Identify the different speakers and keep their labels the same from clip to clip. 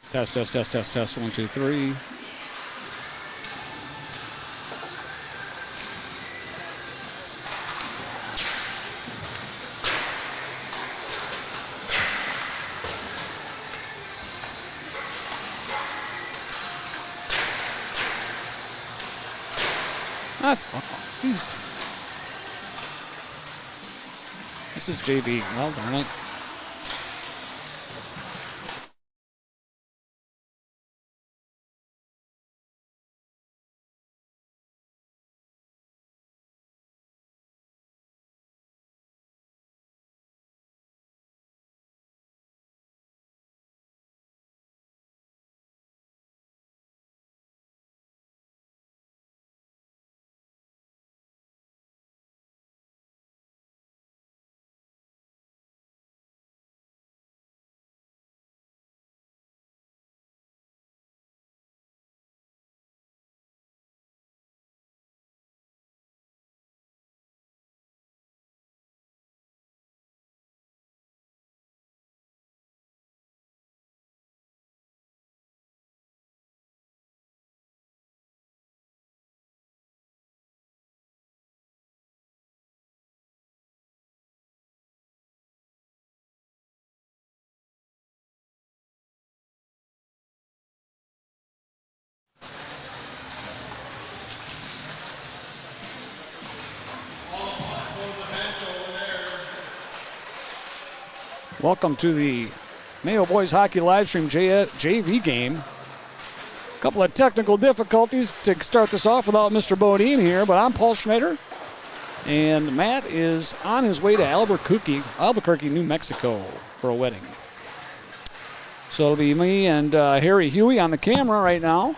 Speaker 1: Test, test, test, test, test. 1, 2, 3. Jeez. This is JV. Well, darn it. Welcome to the Mayo Boys Hockey Livestream JV game. A couple of technical difficulties to start this off without Mr. Bodine here, but I'm Paul Schneider, and Matt is on his way to Albuquerque, New Mexico for a wedding. So it'll be me and Harry Huey on the camera right now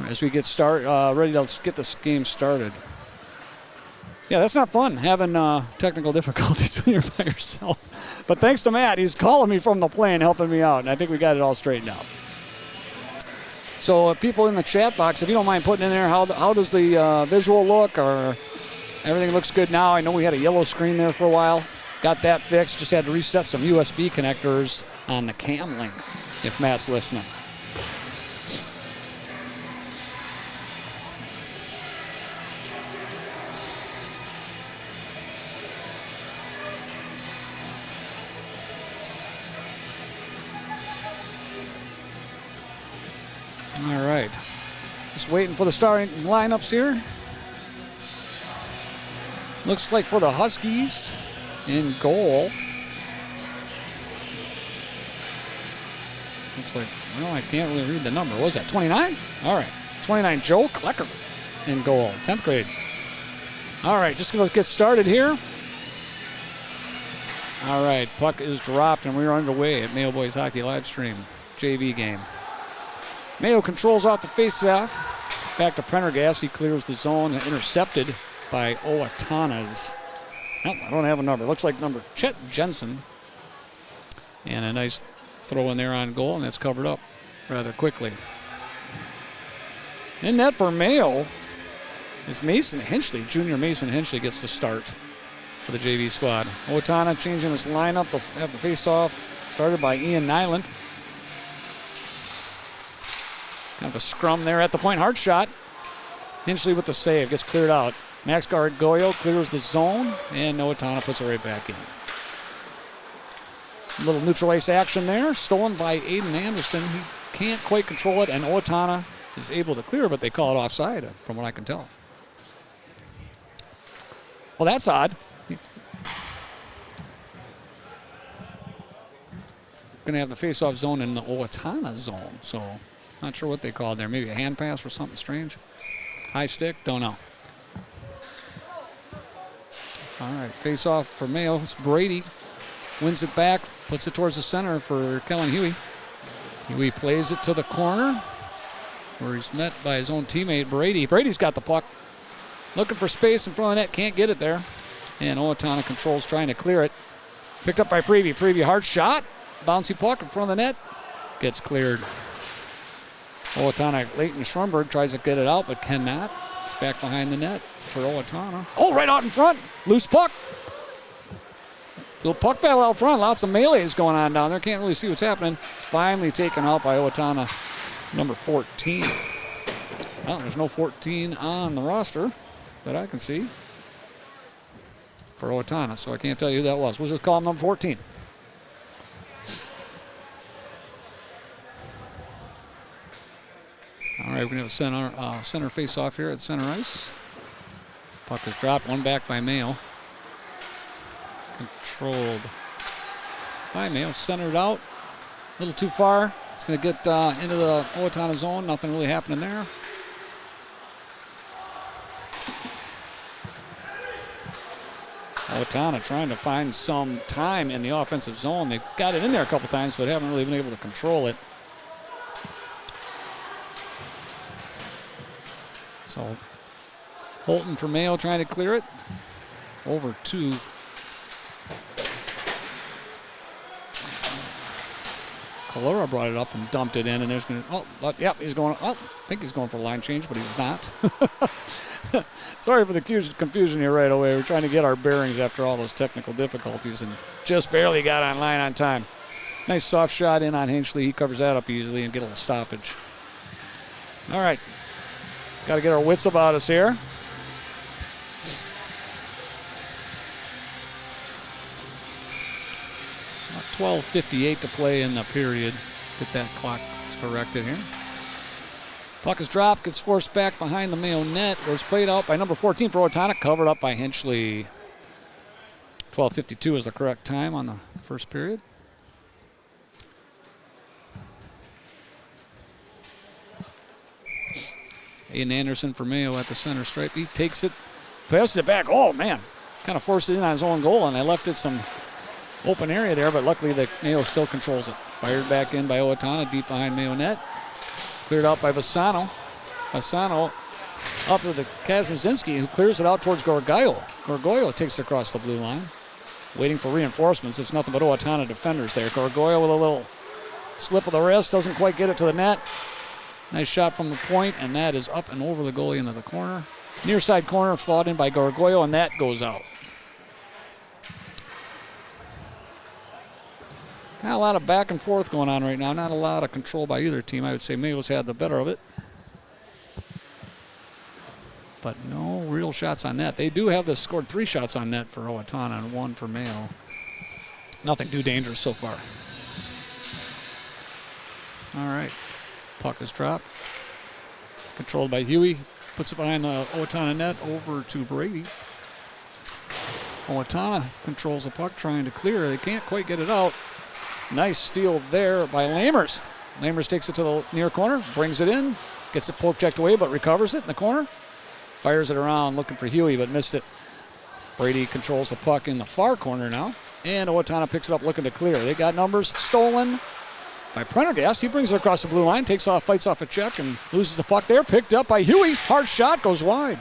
Speaker 1: as we get ready to get this game started. Yeah, that's not fun, having technical difficulties when you're by yourself. But thanks to Matt, he's calling me from the plane, helping me out, and I think we got it all straightened out. So people in the chat box, if you don't mind putting in there, how does the visual look, or everything looks good now? I know we had a yellow screen there for a while. Got that fixed. Just had to reset some USB connectors on the cam link, if Matt's listening. All right, just waiting for the starting lineups here. Looks like for the Huskies in goal. Looks like, well, I can't really read the number. What was that, 29? All right, 29, Joe Klecker in goal, 10th grade. All right, just going to get started here. All right, puck is dropped, and we're underway at Mayo Boys Hockey Livestream JV game. Mayo controls off the faceoff. Back to Prendergast. He clears the zone, intercepted by Owatonna's. Oh, I don't have a number. Looks like number Chet Jensen. And a nice throw in there on goal, and that's covered up rather quickly. In net for Mayo is Mason Hinchley. Junior Mason Hinchley gets the start for the JV squad. Owatonna changing his lineup. They'll have the face-off started by Ian Nyland. Kind of a scrum there at the point. Hard shot. Hinchley with the save. Gets cleared out. Max Gargoyo clears the zone, and Owatonna puts it right back in. A little neutral ice action there. Stolen by Aiden Anderson. He can't quite control it, and Owatonna is able to clear, but they call it offside, from what I can tell. Well, that's odd. Going to have the face-off zone in the Owatonna zone, so not sure what they called there. Maybe a hand pass or something strange. High stick, don't know. All right, face-off for Mayo. It's Brady. Wins it back, puts it towards the center for Kellen Huey. Huey plays it to the corner where he's met by his own teammate, Brady. Brady's got the puck. Looking for space in front of the net, can't get it there. And Owatonna controls trying to clear it. Picked up by Prevey. Prevey, hard shot. Bouncy puck in front of the net. Gets cleared. Owatonna, Leighton Schronberg tries to get it out, but cannot. It's back behind the net for Owatonna. Oh, right out in front. Loose puck. Little puck battle out front. Lots of melees going on down there. Can't really see what's happening. Finally taken out by Owatonna, number 14. Well, there's no 14 on the roster that I can see for Owatonna, so I can't tell you who that was. We'll just call him number 14. All right, we're going to have a center face-off here at center ice. Puck is dropped. One back by Mayo. Controlled by Mayo. Centered out. A little too far. It's going to get into the Owatonna zone. Nothing really happening there. Owatonna trying to find some time in the offensive zone. They've got it in there a couple times, but haven't really been able to control it. So Holton for Mayo trying to clear it. Over to Calora, brought it up and dumped it in, and there's going to, he's going, I think he's going for a line change, but he's not. Sorry for the confusion here right away. We're trying to get our bearings after all those technical difficulties and just barely got on line on time. Nice soft shot in on Hinchley. He covers that up easily and get a little stoppage. All right. Got to get our wits about us here. About 12:58 to play in the period. Get that clock corrected here. Puck is dropped, gets forced back behind the Mayo net, where it's played out by number 14 for Owatonna, covered up by Hinchley. 12:52 is the correct time on the first period. Aiden Anderson for Mayo at the center stripe. He takes it, passes it back. Oh, man. Kind of forced it in on his own goal, and they left it some open area there, but luckily the Mayo still controls it. Fired back in by Owatonna, deep behind Mayo net. Cleared out by Bassano. Bassano up to the Kazmazinski, who clears it out towards Gorgoyo. Gorgoyo takes it across the blue line. Waiting for reinforcements. It's nothing but Owatonna defenders there. Gorgoyo with a little slip of the wrist. Doesn't quite get it to the net. Nice shot from the point, and that is up and over the goalie into the corner. Near side corner fought in by Gorgoyo, and that goes out. Got a lot of back and forth going on right now. Not a lot of control by either team. I would say Mayo's had the better of it. But no real shots on net. They do have this scored 3 shots on net for Owatonna and 1 for Mayo. Nothing too dangerous so far. All right. Puck is dropped. Controlled by Huey. Puts it behind the Owatonna net over to Brady. Owatonna controls the puck, trying to clear. They can't quite get it out. Nice steal there by Lamers. Lamers takes it to the near corner, brings it in, gets it poke checked away, but recovers it in the corner. Fires it around, looking for Huey, but missed it. Brady controls the puck in the far corner now, and Owatonna picks it up, looking to clear. They got numbers stolen by Prendergast. He brings it across the blue line, takes off, fights off a check, and loses the puck there. Picked up by Huey. Hard shot, goes wide.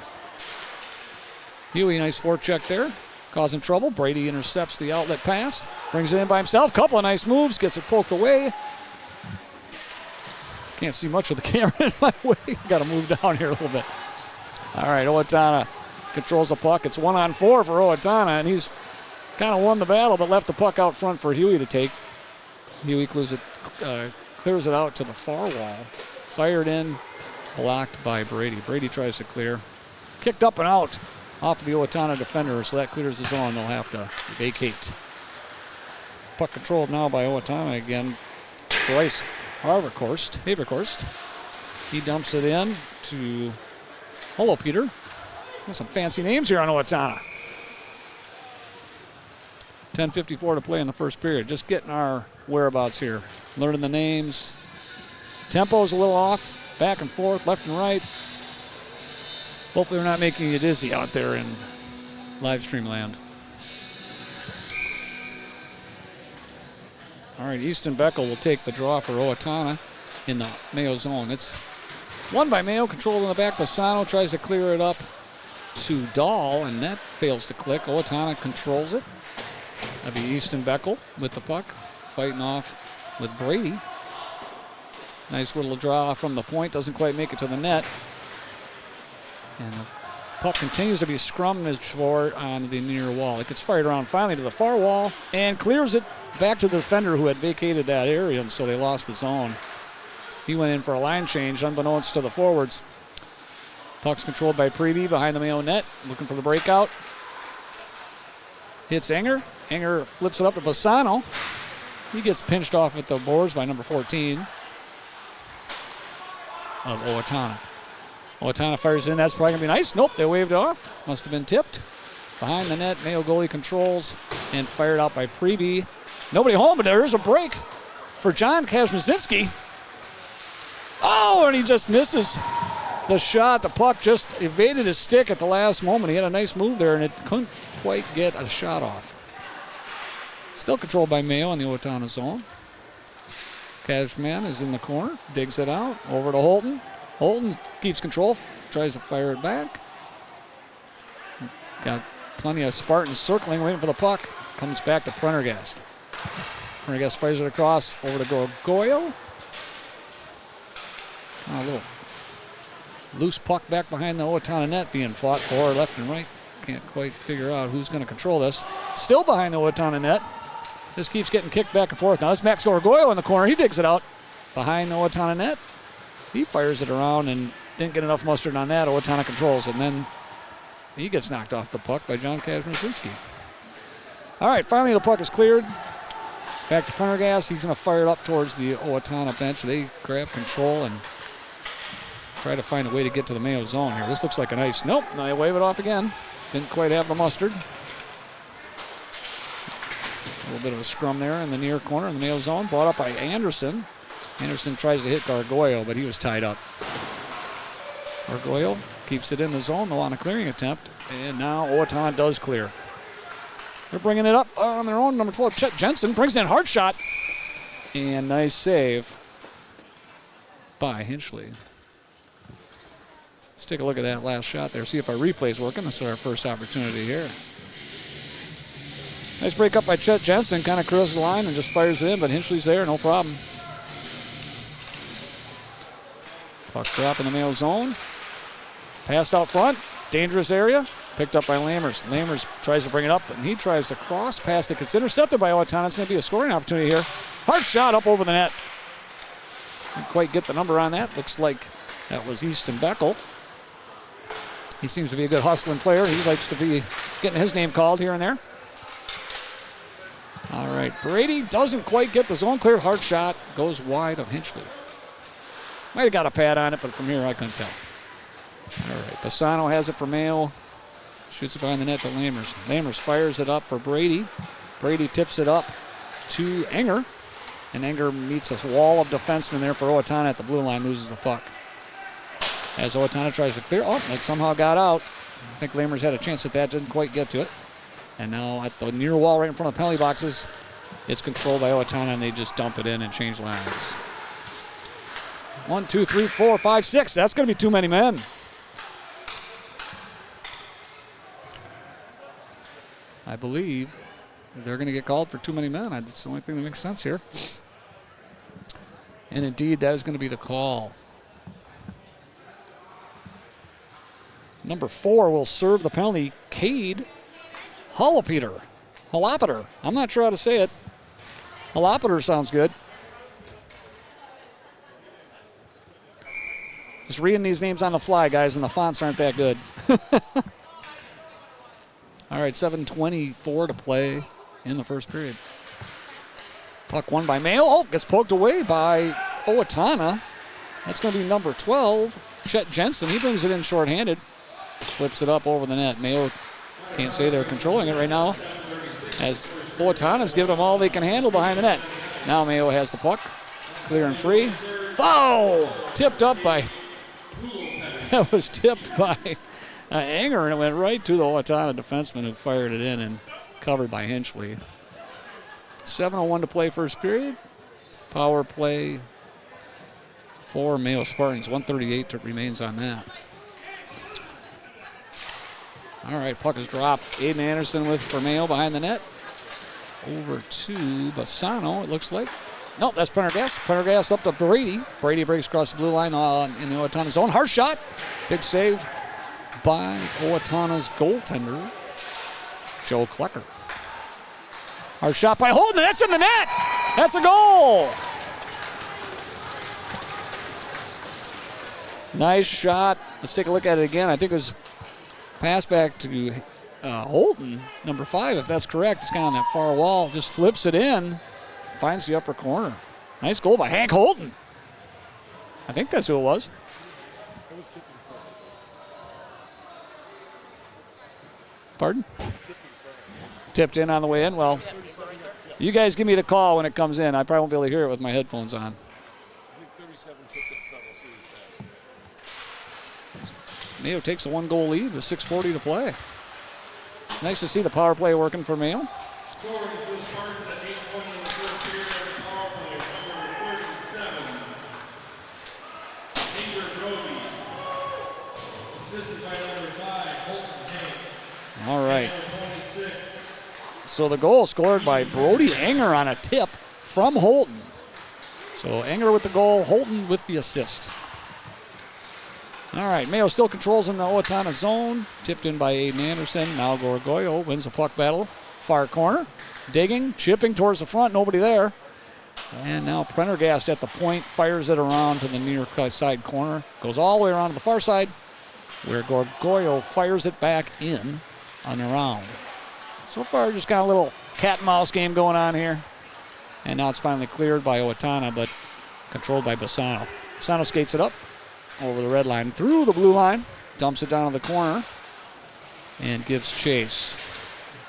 Speaker 1: Huey, nice forecheck there. Causing trouble. Brady intercepts the outlet pass. Brings it in by himself. Couple of nice moves. Gets it poked away. Can't see much of the camera in my way. Got to move down here a little bit. All right, Owatonna controls the puck. It's 1-on-4 for Owatonna, and he's kind of won the battle, but left the puck out front for Huey to take. Huey clears it out to the far wall. Fired in. Blocked by Brady. Brady tries to clear. Kicked up and out off of the Owatonna defender, so that clears the zone. They'll have to vacate. Puck controlled now by Owatonna again. Bryce Haverkorst. He dumps it in to, hello, Peter. Got some fancy names here on Owatonna. 10:54 to play in the first period. Just getting our whereabouts here. Learning the names. Tempo's a little off. Back and forth, left and right. Hopefully they're not making you dizzy out there in live stream land. All right, Easton Beckel will take the draw for Owatonna in the Mayo zone. It's won by Mayo, controlled in the back. Bassano tries to clear it up to Dahl, and that fails to click. Owatonna controls it. That'd be Easton Beckel with the puck, fighting off with Brady. Nice little draw from the point, doesn't quite make it to the net. And Puck continues to be scrummaged for on the near wall. It gets fired around finally to the far wall and clears it back to the defender who had vacated that area, and so they lost the zone. He went in for a line change unbeknownst to the forwards. Puck's controlled by Preby behind the Mayo net, looking for the breakout. Hits Enger. Enger flips it up to Bassano. He gets pinched off at the boards by number 14 of Owatonna. Owatonna fires in. That's probably going to be nice. Nope, they waved off. Must have been tipped. Behind the net, Mayo goalie controls and fired out by Preby. Nobody home, but there is a break for John Kazmierczynski. Oh, and he just misses the shot. The puck just evaded his stick at the last moment. He had a nice move there, and it couldn't quite get a shot off. Still controlled by Mayo in the Owatonna zone. Kazman is in the corner, digs it out, over to Holton. Holton keeps control, tries to fire it back. Got plenty of Spartans circling, waiting for the puck. Comes back to Prendergast. Prendergast fires it across, over to Gorgoyo. A little loose puck back behind the Owatonna net being fought for left and right. Can't quite figure out who's going to control this. Still behind the Owatonna net. This keeps getting kicked back and forth. Now this Max Gorgoyo in the corner. He digs it out behind the Owatonna net. He fires it around and didn't get enough mustard on that. Owatonna controls, and then he gets knocked off the puck by John Kazmierczynski. All right, finally the puck is cleared. Back to Prendergast. He's going to fire it up towards the Owatonna bench. They grab control and try to find a way to get to the Mayo zone here. This looks like an ice. Nope, now they wave it off again. Didn't quite have the mustard. A little bit of a scrum there in the near corner in the Mayo zone. Brought up by Anderson. Anderson tries to hit Gargoyle, but he was tied up. Gargoyle keeps it in the zone, though, on a clearing attempt. And now Owatonna does clear. They're bringing it up on their own. Number 12, Chet Jensen, brings in hard shot. And nice save by Hinchley. Let's take a look at that last shot there, see if our replay's working. This is our first opportunity here. Nice break up by Chet Jensen, kind of curls the line and just fires it in, but Hinchley's there, no problem. Puck drop in the Mayo zone. Passed out front, dangerous area, picked up by Lammers. Lammers tries to bring it up, and he tries to cross pass that gets intercepted by Owatonna. It's going to be a scoring opportunity here. Hard shot up over the net. Didn't quite get the number on that. Looks like that was Easton Beckel. He seems to be a good hustling player. He likes to be getting his name called here and there. All right, Brady doesn't quite get the zone clear. Hard shot goes wide of Hinchley. Might have got a pad on it, but from here I couldn't tell. All right, Bassano has it for Mayo. Shoots it behind the net to Lammers. Lammers fires it up for Brady. Brady tips it up to Enger. And Enger meets a wall of defensemen there for Owatonna at the blue line, loses the puck. As Owatonna tries to clear, like somehow got out. I think Lammers had a chance at that, didn't quite get to it. And now at the near wall right in front of the penalty boxes, it's controlled by Owatonna, and they just dump it in and change lines. 1, 2, 3, 4, 5, 6. That's going to be too many men. I believe they're going to get called for too many men. That's the only thing that makes sense here. And indeed, that is going to be the call. Number 4 will serve the penalty. Cade Holopeter. I'm not sure how to say it. Holopeter sounds good. Just reading these names on the fly, guys, and the fonts aren't that good. All right, 7:24 to play in the first period. Puck won by Mayo. Oh, gets poked away by Owatonna. That's going to be number 12, Chet Jensen. He brings it in shorthanded. Flips it up over the net. Mayo can't say they're controlling it right now, as Owatonna's giving them all they can handle behind the net. Now Mayo has the puck. Clear and free. Foul! Tipped up by... That was tipped by Enger, and it went right to the Owatonna defenseman who fired it in and covered by Hinchley. 7:01 to play first period. Power play for Mayo Spartans. 1:38 remains on that. All right, puck is dropped. Aiden Anderson for Mayo behind the net. Over to Bassano, it looks like. Nope, that's Prendergast. Prendergast up to Brady. Brady breaks across the blue line in the Owatonna zone. Hard shot. Big save by Owatonna's goaltender, Joe Klecker. Hard shot by Holden. That's in the net. That's a goal. Nice shot. Let's take a look at it again. I think it was passed back to Holden, number 5, if that's correct. It's kind of on that far wall. Just flips it in. Finds the upper corner. Nice goal by Hank Holden. I think that's who it was. Pardon? Tipped in on the way in. Well, you guys give me the call when it comes in. I probably won't be able to hear it with my headphones on. Mayo takes a 1-goal lead with 6:40 to play. Nice to see the power play working for Mayo. All right. So the goal scored by Brody Enger on a tip from Holton. So Enger with the goal, Holton with the assist. All right, Mayo still controls in the Owatonna zone. Tipped in by Aiden Anderson. Now Gorgoyo wins the puck battle. Far corner. Digging, chipping towards the front. Nobody there. And now Prendergast at the point. Fires it around to the near side corner. Goes all the way around to the far side, where Gorgoyo fires it back in and around. So far, just got a little cat and mouse game going on here. And now it's finally cleared by Owatonna, but controlled by Bassano. Bassano skates it up over the red line, through the blue line, dumps it down to the corner, and gives chase.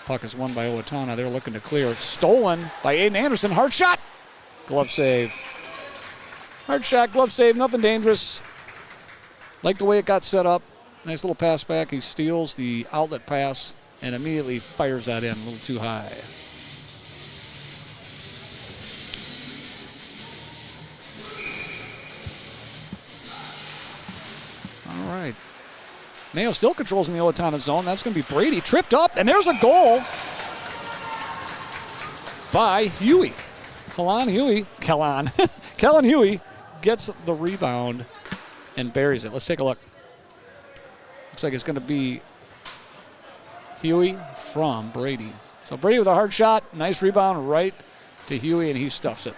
Speaker 1: Puck is won by Owatonna. They're looking to clear. Stolen by Aiden Anderson. Hard shot. Glove save. Hard shot, glove save, nothing dangerous. Like the way it got set up. Nice little pass back. He steals the outlet pass and immediately fires that in a little too high. All right. Mayo still controls in the Owatonna zone. That's going to be Brady. Tripped up, and there's a goal by Huey. Kellen Huey gets the rebound and buries it. Let's take a look. Looks like it's going to be Huey from Brady. So Brady with a hard shot. Nice rebound right to Huey, and he stuffs it.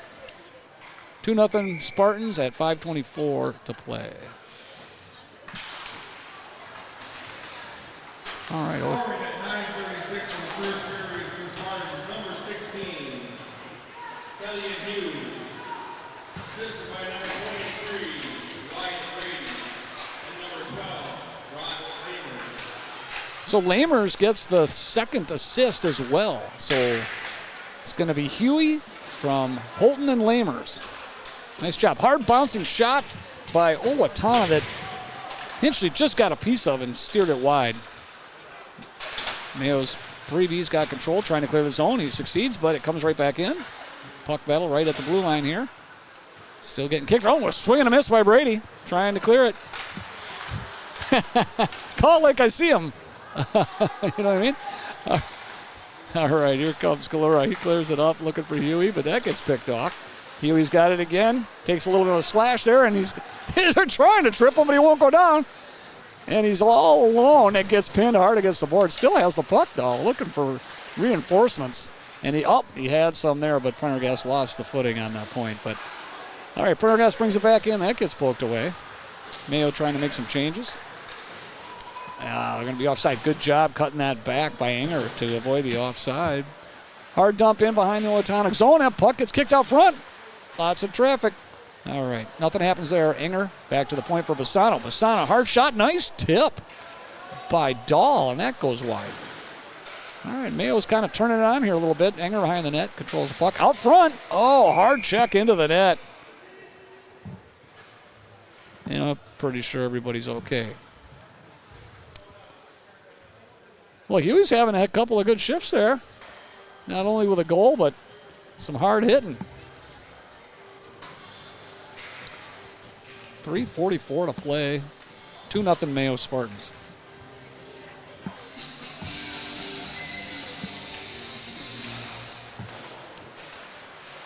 Speaker 1: 2-0 Spartans at 5:24 to play. All right.
Speaker 2: Scoring at 9:36 in the first period for the Spartans, number 16, Elliot Hughes. Assisted by number 23, Wyatt Brady. And number 12, Brock Lamers.
Speaker 1: So Lamers gets the second assist as well. So it's going to be Huey from Holton and Lamers. Nice job. Hard bouncing shot by Owatonna that Hinchley just got a piece of and steered it wide. Mayo's 3B's got control, trying to clear the zone. He succeeds, but it comes right back in. Puck battle right at the blue line here. Still getting kicked. Oh, a swing and a miss by Brady, trying to clear it. Call it like I see him. You know what I mean? All right, here comes Kalura. He clears it up, looking for Huey, but that gets picked off. Huey's got it again. Takes a little bit of a slash there, and they're trying to trip him, but he won't go down. And he's all alone. It gets pinned hard against the board. Still has the puck, though, looking for reinforcements. And he had some there, but Prendergast lost the footing on that point. But all right, Prendergast brings it back in. That gets poked away. Mayo trying to make some changes. They're going to be offside. Good job cutting that back by Enger to avoid the offside. Hard dump in behind the Owatonna zone. That puck gets kicked out front. Lots of traffic. All right, nothing happens there. Enger back to the point for Bassano. Bassano, hard shot, nice tip by Dahl, and that goes wide. All right, Mayo's kind of turning it on here a little bit. Enger behind the net, controls the puck. Out front, oh, hard check into the net. You know, pretty sure everybody's okay. Well, Huey's having a couple of good shifts there. Not only with a goal, but some hard hitting. 3:44 to play. 2-0 Mayo Spartans.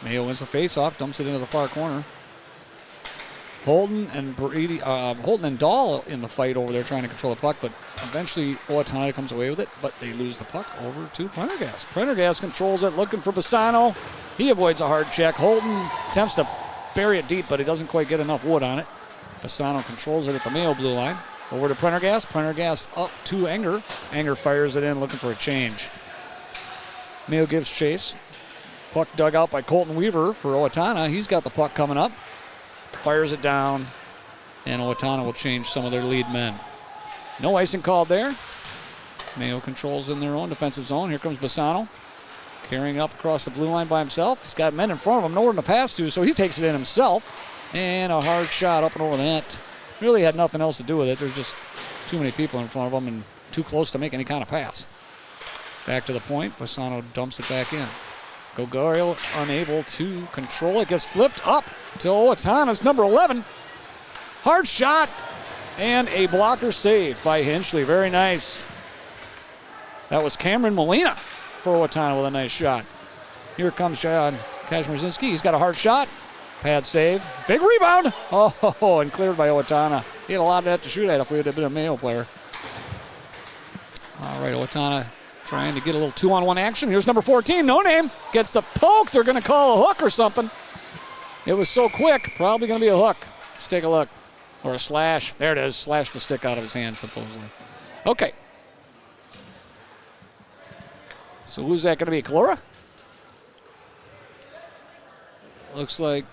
Speaker 1: Mayo wins the face-off, dumps it into the far corner. Holden and Dahl in the fight over there trying to control the puck, but eventually Owatonna comes away with it, but they lose the puck over to Prendergast. Prendergast controls it, looking for Bassano. He avoids a hard check. Holden attempts to bury it deep, but he doesn't quite get enough wood on it. Bassano controls it at the Mayo blue line. Over to Prendergast. Prendergast up to Enger. Enger fires it in, looking for a change. Mayo gives chase. Puck dug out by Colton Weaver for Owatonna. He's got the puck coming up. Fires it down, and Owatonna will change some of their lead men. No icing called there. Mayo controls in their own defensive zone. Here comes Bassano, carrying up across the blue line by himself. He's got men in front of him, nowhere to pass to, so he takes it in himself. And a hard shot up and over the net. Really had nothing else to do with it. There's just too many people in front of him and too close to make any kind of pass. Back to the point. Bassano dumps it back in. Gogario unable to control it. Gets flipped up to Owatonna's number 11. Hard shot and a blocker save by Hinchley. Very nice. That was Cameron Molina for Owatonna with a nice shot. Here comes John Kazmierzinski. He's got a hard shot. Pad save. Big rebound. Oh, and cleared by Owatonna. He had a lot of that to shoot at if we had been a Mayo player. All right, Owatonna trying to get a little 2-on-1 action. Here's number 14, No Name. Gets the poke. They're going to call a hook or something. It was so quick. Probably going to be a hook. Let's take a look. Or a slash. There it is. Slashed the stick out of his hand, supposedly. Okay. So who's that going to be? Kalora? Looks like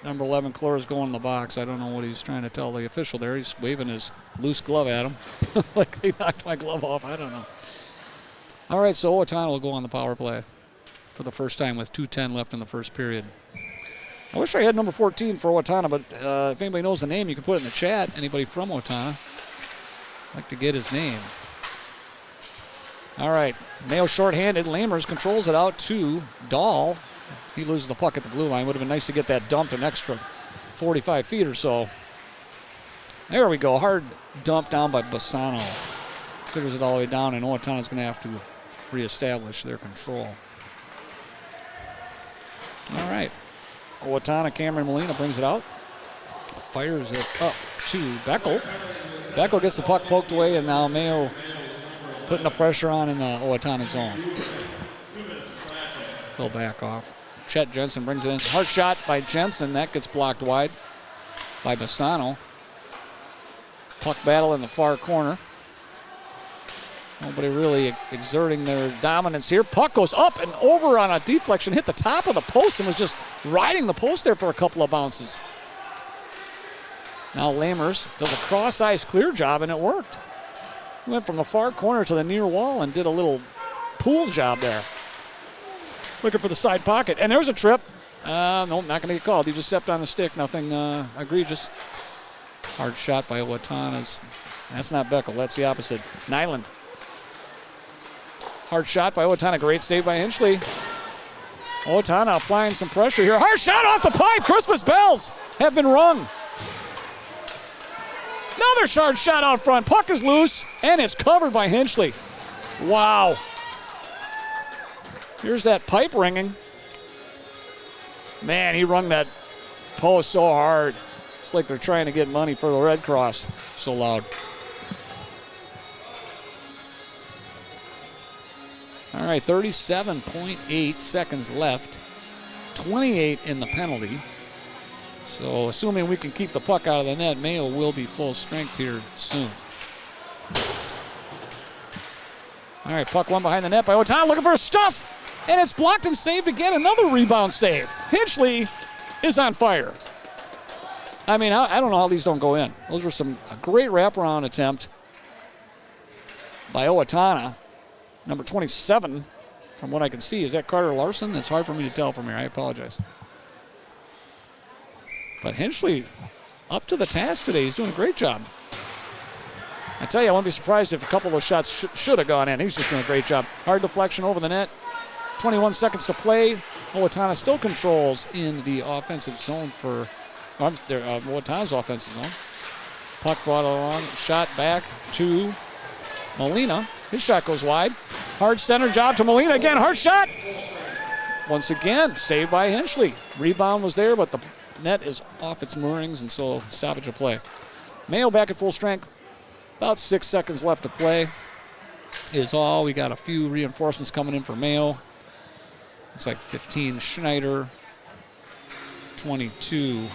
Speaker 1: number 11, Kalora's going in the box. I don't know what he's trying to tell the official there. He's waving his loose glove at him. Like he knocked my glove off. I don't know. All right, so Owatonna will go on the power play for the first time with 2:10 left in the first period. I wish I had number 14 for Owatonna, but if anybody knows the name, you can put it in the chat. Anybody from Owatonna? I'd like to get his name. All right, Mayo shorthanded. Lamers controls it out to Dahl. He loses the puck at the blue line. Would have been nice to get that dumped an extra 45 feet or so. There we go. Hard dump down by Bassano. Figures it all the way down, and Owatonna's going to have to reestablish their control. All right. Owatonna, Cameron Molina brings it out. Fires it up to Beckel. Beckel gets the puck poked away, and now Mayo putting the pressure on in the Owatonna zone. He'll back off. Chet Jensen brings it in. Hard shot by Jensen. That gets blocked wide by Bassano. Puck battle in the far corner. Nobody really exerting their dominance here. Puck goes up and over on a deflection. Hit the top of the post and was just riding the post there for a couple of bounces. Now Lamers does a cross-ice clear job, and it worked. He went from the far corner to the near wall and did a little pool job there. Looking for the side pocket. And there's a trip. No, not going to get called. He just stepped on the stick. Nothing egregious. Hard shot by Owatonna's. That's not Beckel. That's the opposite. Nyland. Hard shot by Owatonna. Great save by Hinchley. Owatonna applying some pressure here. Hard shot off the pipe. Christmas bells have been rung. Another hard shot out front. Puck is loose, and it's covered by Hinchley. Wow. Here's that pipe ringing. Man, he rung that post so hard. It's like they're trying to get money for the Red Cross. So loud. All right, 37.8 seconds left. 28 in the penalty. So assuming we can keep the puck out of the net, Mayo will be full strength here soon. All right, puck one behind the net by Owatonna, looking for a stuff. And it's blocked and saved again. Another rebound save. Hinchley is on fire. I mean, I don't know how these don't go in. Those were a great wraparound attempt by Owatonna. Number 27, from what I can see. Is that Carter Larson? It's hard for me to tell from here. I apologize. But Hinchley up to the task today. He's doing a great job. I tell you, I wouldn't be surprised if a couple of those shots should have gone in. He's just doing a great job. Hard deflection over the net. 21 seconds to play. Owatonna still controls in the offensive zone for Owatonna's offensive zone. Puck brought along, shot back to Molina. His shot goes wide. Hard center job to Molina again. Hard shot. Once again, saved by Hinchley. Rebound was there, but the net is off its moorings, and so stoppage of play. Mayo back at full strength. About 6 seconds left to play is all. We got a few reinforcements coming in for Mayo. Looks like 15 Schneider, 22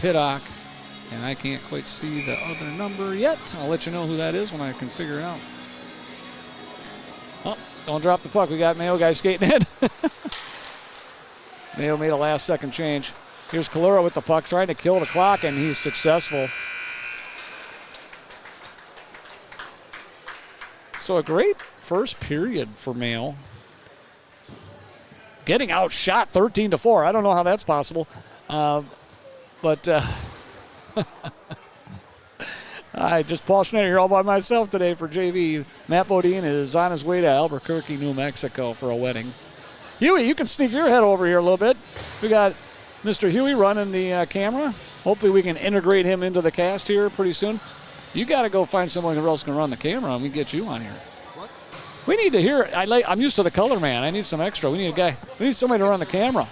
Speaker 1: Piddock, and I can't quite see the other number yet. I'll let you know who that is when I can figure it out. Oh, don't drop the puck. We got Mayo guys skating in. Mayo made a last-second change. Here's Kalura with the puck, trying to kill the clock, and he's successful. So a great first period for Mayo. Getting outshot 13-4. I don't know how that's possible. But I just Paul Schneider here all by myself today for JV. Matt Bodine is on his way to Albuquerque, New Mexico for a wedding. Huey, you can sneak your head over here a little bit. We got Mr. Huey running the camera. Hopefully we can integrate him into the cast here pretty soon. You got to go find someone who else can run the camera, and we get you on here. What? We need to hear. I'm used to the color man. I need some extra. We need a guy. We need somebody to run the camera.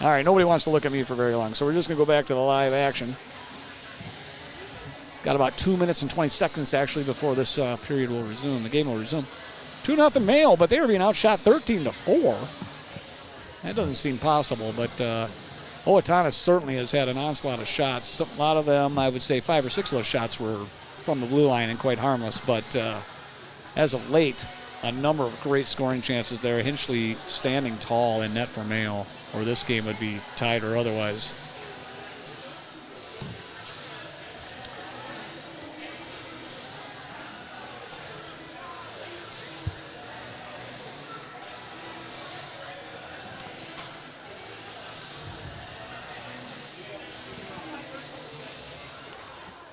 Speaker 1: All right, nobody wants to look at me for very long, so we're just going to go back to the live action. Got about 2 minutes and 20 seconds actually before this period will resume. The game will resume. 2-0 Mayo, but they are being outshot 13-4. That doesn't seem possible, but Owatonna certainly has had an onslaught of shots. A lot of them, I would say 5 or 6 of those shots were from the blue line and quite harmless, but as of late, a number of great scoring chances there. Hinchley standing tall in net for Mayo, or this game would be tied or otherwise.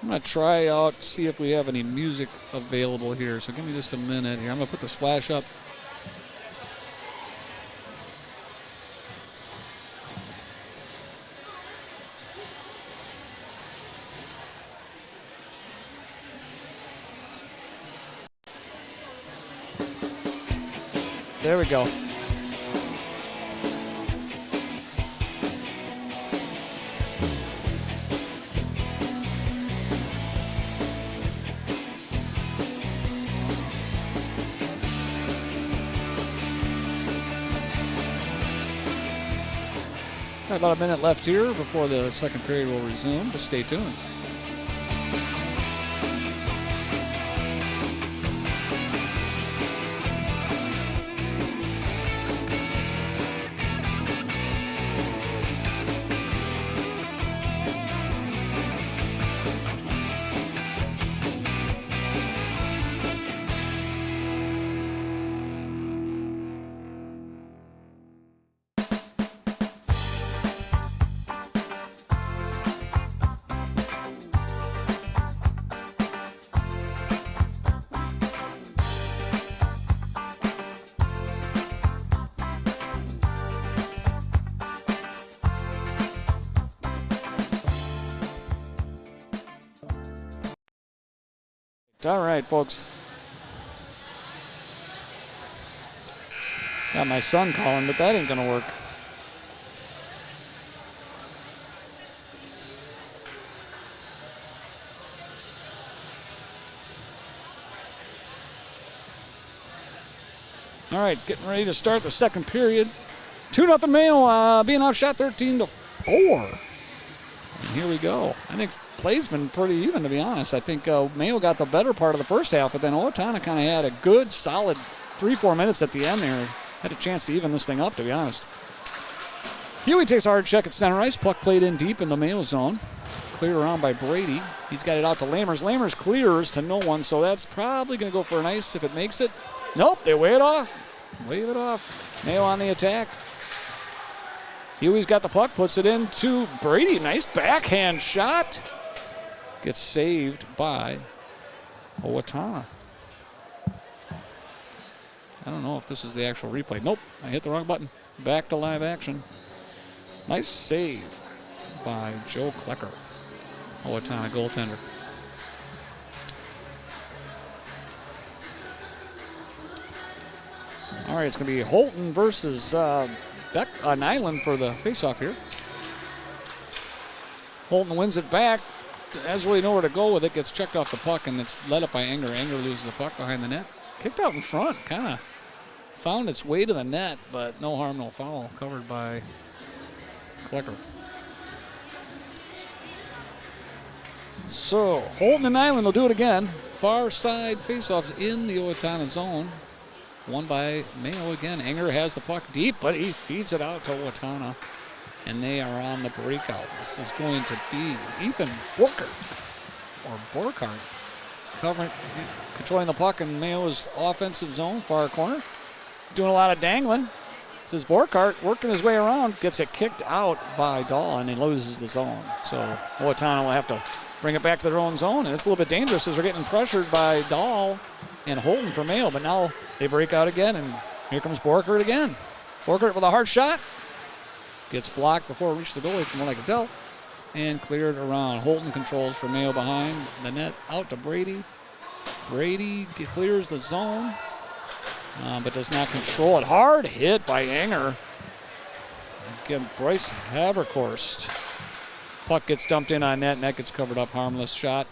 Speaker 1: I'm going to try out, see if we have any music available here. So give me just a minute here. I'm going to put the splash up. There we go. About a minute left here before the second period will resume. Just stay tuned. All right, folks. Got my son calling, but that ain't gonna work. All right, getting ready to start the second period. 2-0 Mayo, being outshot 13-4. And here we go. I think play's been pretty even, to be honest. I think Mayo got the better part of the first half, but then Owatonna kind of had a good, solid 3-4 minutes at the end there. Had a chance to even this thing up, to be honest. Huey takes a hard check at center ice. Puck played in deep in the Mayo zone. Cleared around by Brady. He's got it out to Lammers. Lammers clears to no one, so that's probably going to go for an ice if it makes it. Nope, they wave it off. Wave it off. Mayo on the attack. Huey's got the puck, puts it in to Brady. Nice backhand shot. Gets saved by Owatonna. I don't know if this is the actual replay. Nope, I hit the wrong button. Back to live action. Nice save by Joe Klecker. Owatonna goaltender. All right, it's going to be Holton versus Nyland for the faceoff here. Holton wins it back. Has really nowhere to go with it. Gets checked off the puck, and it's led up by Enger. Enger loses the puck behind the net. Kicked out in front. Kind of found its way to the net, but no harm, no foul. Covered by Klecker. So Holton and Nyland will do it again. Far side faceoffs in the Owatonna zone. Won by Mayo again. Enger has the puck deep, but he feeds it out to Owatonna. And they are on the breakout. This is going to be Ethan Borkhardt controlling the puck in Mayo's offensive zone, far corner. Doing a lot of dangling. This is Borkhardt working his way around, gets it kicked out by Dahl, and he loses the zone. So Owatonna will have to bring it back to their own zone, and it's a little bit dangerous as they're getting pressured by Dahl and Holton for Mayo, but now they break out again, and here comes Borkhardt again. Borkhardt with a hard shot. Gets blocked before it reached the goalie from what I can tell, and cleared around. Holton controls for Mayo behind the net, out to Brady. Brady clears the zone, but does not control it. Hard hit by Enger. Again, Bryce Haverkorst. Puck gets dumped in on net, and that gets covered up. Harmless shot,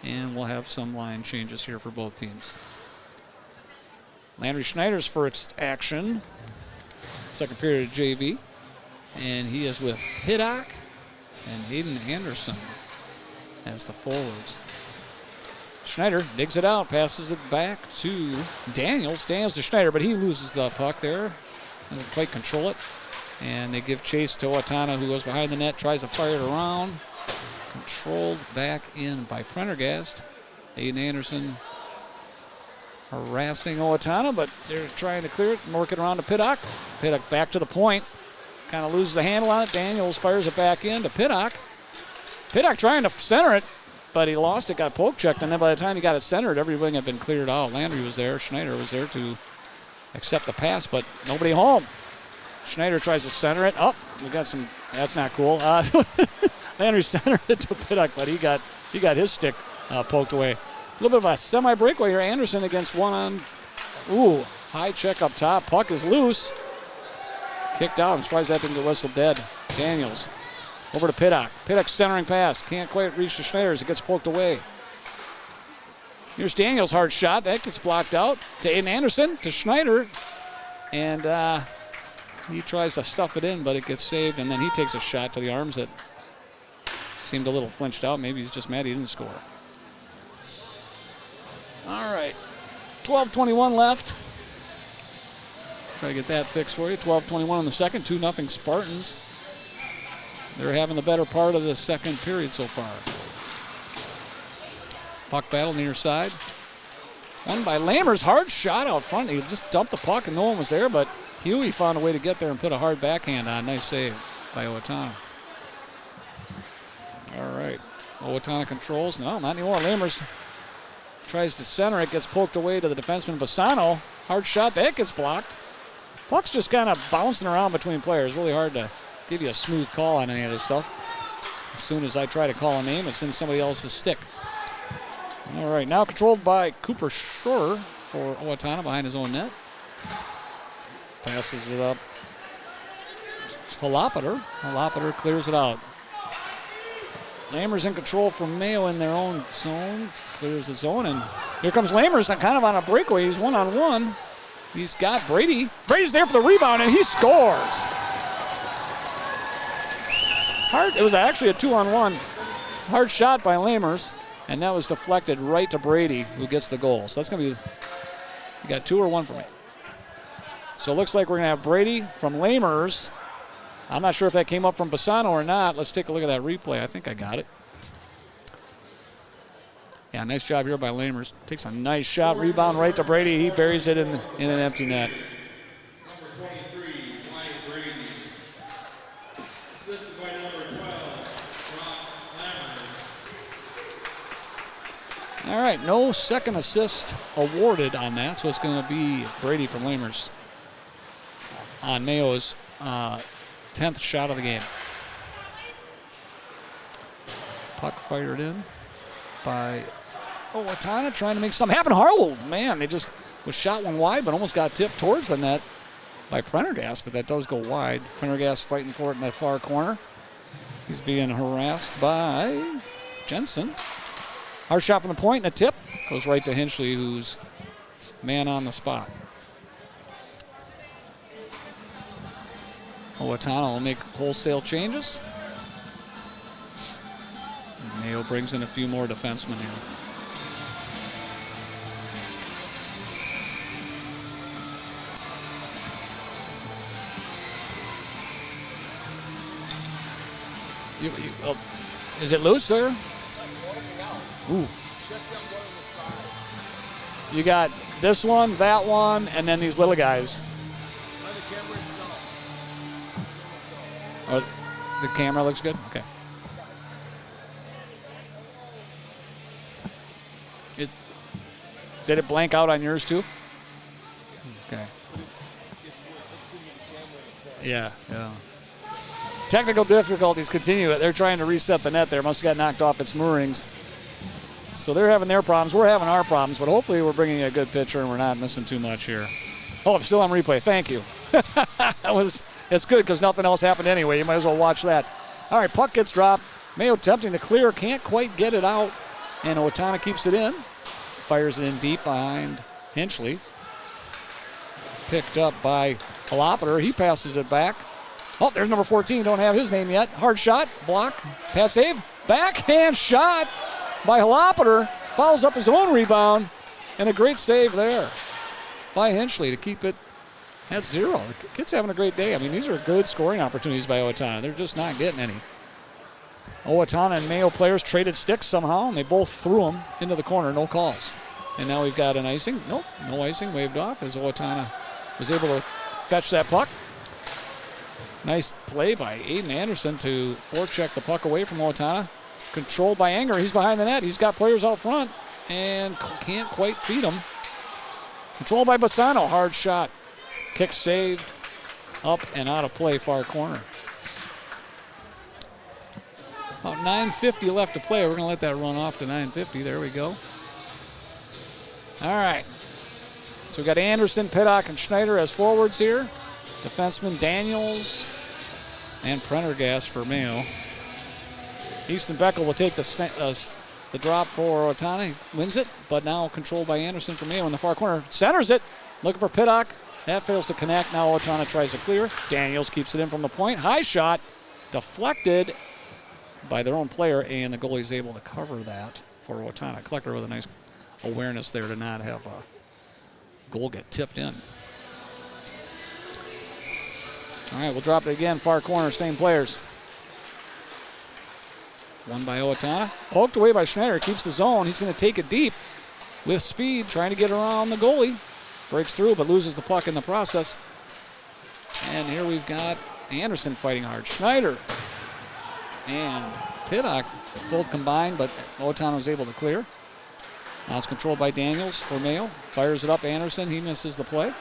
Speaker 1: and we'll have some line changes here for both teams. Landry Schneider's first action. Second period of JV. And he is with Piddock and Hayden Anderson as the forwards. Schneider digs it out, passes it back to Daniels. Daniels to Schneider, but he loses the puck there. Doesn't quite control it. And they give chase to Owatonna, who goes behind the net, tries to fire it around. Controlled back in by Prendergast. Hayden Anderson harassing Owatonna, but they're trying to clear it and work it around to Piddock. Piddock back to the point. Kind of loses the handle on it. Daniels fires it back in to Piddock. Piddock trying to center it, but he lost it, got poke checked, and then by the time he got it centered, everything had been cleared out. Landry was there. Schneider was there to accept the pass, but nobody home. Schneider tries to center it. Oh, we got some. That's not cool. Landry centered it to Piddock, but he got his stick poked away. A little bit of a semi-breakaway here. Anderson against one on. Ooh, high check up top. Puck is loose. Kicked out. I'm surprised that didn't get whistled dead. Daniels over to Piddock. Piddock centering pass. Can't quite reach the Schneider as it gets poked away. Here's Daniels' hard shot. That gets blocked out to Aiden Anderson, to Schneider. And he tries to stuff it in, but it gets saved. And then he takes a shot to the arms that seemed a little flinched out. Maybe he's just mad he didn't score. All right. 12:21 left. Try to get that fixed for you. 12:21 in the second. 2-0 Spartans. They're having the better part of the second period so far. Puck battle near side. Won by Lammers. Hard shot out front. He just dumped the puck and no one was there, but Huey found a way to get there and put a hard backhand on. Nice save by Owatonna. All right. Owatonna controls. No, not anymore. Lammers tries to center it. Gets poked away to the defenseman Bassano. Hard shot. That gets blocked. Puck's just kind of bouncing around between players. Really hard to give you a smooth call on any of this stuff. As soon as I try to call a name, it's in somebody else's stick. All right, now controlled by Cooper Schroer for Owatonna behind his own net. Passes it up to Holopater. Holopater clears it out. Lammers in control from Mayo in their own zone. Clears the zone, and here comes Lammers kind of on a breakaway. He's one-on-one. He's got Brady. Brady's there for the rebound, and he scores. It was actually a 2-on-1. Hard shot by Lammers, and that was deflected right to Brady, who gets the goal. So that's going to be, you got 2 or 1 for me. So it looks like we're going to have Brady from Lammers. I'm not sure if that came up from Bassano or not. Let's take a look at that replay. I think I got it. Yeah, nice job here by Lammers. Takes a nice shot, rebound right to Brady. He buries it in an empty net.
Speaker 2: Number 23, Wyatt Brady. Assisted by number 12, Brock Lammers.
Speaker 1: All right, no second assist awarded on that, so it's going to be Brady from Lammers on Mayo's 10th shot of the game. Puck fired in by Owatonna, trying to make something happen. Oh, man, they just was shot one wide, but almost got tipped towards the net. by Prendergast, but that does go wide. Prendergast fighting for it in that far corner. He's being harassed by Jensen. Hard shot from the point and a tip. Goes right to Hinchley, who's man on the spot. Owatonna will make wholesale changes. Mayo brings in a few more defensemen here. Is it loose there?
Speaker 3: It's like working out.
Speaker 1: Ooh.
Speaker 3: Check that one on the side.
Speaker 1: You got this one, that one, and then these little guys.
Speaker 3: Try the camera itself.
Speaker 1: Oh, the camera looks good? Okay. Did it blank out on yours too? Okay.
Speaker 3: It's in the camera effect.
Speaker 1: Yeah. Technical difficulties continue. They're trying to reset the net there. Must have got knocked off its moorings. So they're having their problems. We're having our problems, but hopefully we're bringing a good picture and we're not missing too much here. Oh, I'm still on replay. Thank you. It's good because nothing else happened anyway. You might as well watch that. All right, puck gets dropped. Mayo attempting to clear. Can't quite get it out. And Owatonna keeps it in. Fires it in deep behind Hinchley. Picked up by Holopater. He passes it back. Oh, there's number 14. Don't have his name yet. Hard shot. Block. Pass save. Backhand shot by Holopater. Follows up his own rebound. And a great save there by Hinchley to keep it at 0. The kid's having a great day. I mean, these are good scoring opportunities by Owatonna. They're just not getting any. Owatonna and Mayo players traded sticks somehow, and they both threw them into the corner. No calls. And now we've got an icing. Nope, no icing. Waved off as Owatonna was able to fetch that puck. Nice play by Aiden Anderson to forecheck the puck away from Owatonna. Controlled by Anger. He's behind the net. He's got players out front and can't quite feed them. Controlled by Bassano. Hard shot. Kick saved. Up and out of play, far corner. About 9:50 left to play. We're going to let that run off to 9:50. There we go. All right. So we got Anderson, Pittock, and Schneider as forwards here. Defenseman Daniels and Prendergast for Mayo. Easton Beckel will take the drop for Owatonna. He wins it, but now controlled by Anderson for Mayo in the far corner. Centers it. Looking for Pittock. That fails to connect. Now Owatonna tries to clear. Daniels keeps it in from the point. High shot. Deflected by their own player, and the goalie's able to cover that for Owatonna. Kleckler with a nice awareness there to not have a goal get tipped in. All right, we'll drop it again. Far corner, same players. One by Owatonna. Poked away by Schneider. Keeps the zone. He's going to take it deep with speed, trying to get around the goalie. Breaks through, but loses the puck in the process. And here we've got Anderson fighting hard. Schneider and Pittock both combined, but Owatonna was able to clear. Now it's controlled by Daniels for Mayo. Fires it up Anderson. He misses the play.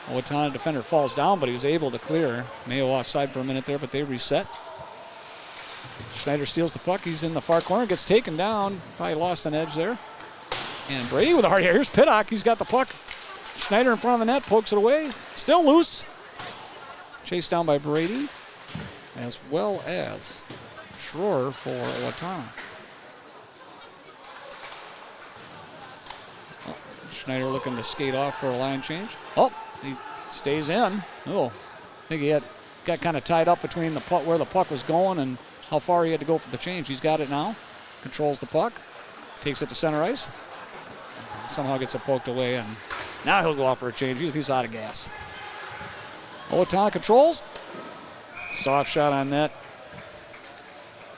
Speaker 1: Owatonna defender falls down, but he was able to clear. Mayo offside for a minute there, but they reset. Schneider steals the puck. He's in the far corner. Gets taken down. Probably lost an edge there. And Brady with a hard hit. Here's Pittock. He's got the puck. Schneider in front of the net. Pokes it away. Still loose. Chased down by Brady, as well as Schroer for Owatonna. Oh, Schneider looking to skate off for a line change. Oh, he stays in. Oh, I think he got kind of tied up between the puck, where the puck was going and how far he had to go for the change. He's got it now. Controls the puck. Takes it to center ice. Somehow gets it poked away, and now he'll go off for a change. He's out of gas. Owatonna controls. Soft shot on net.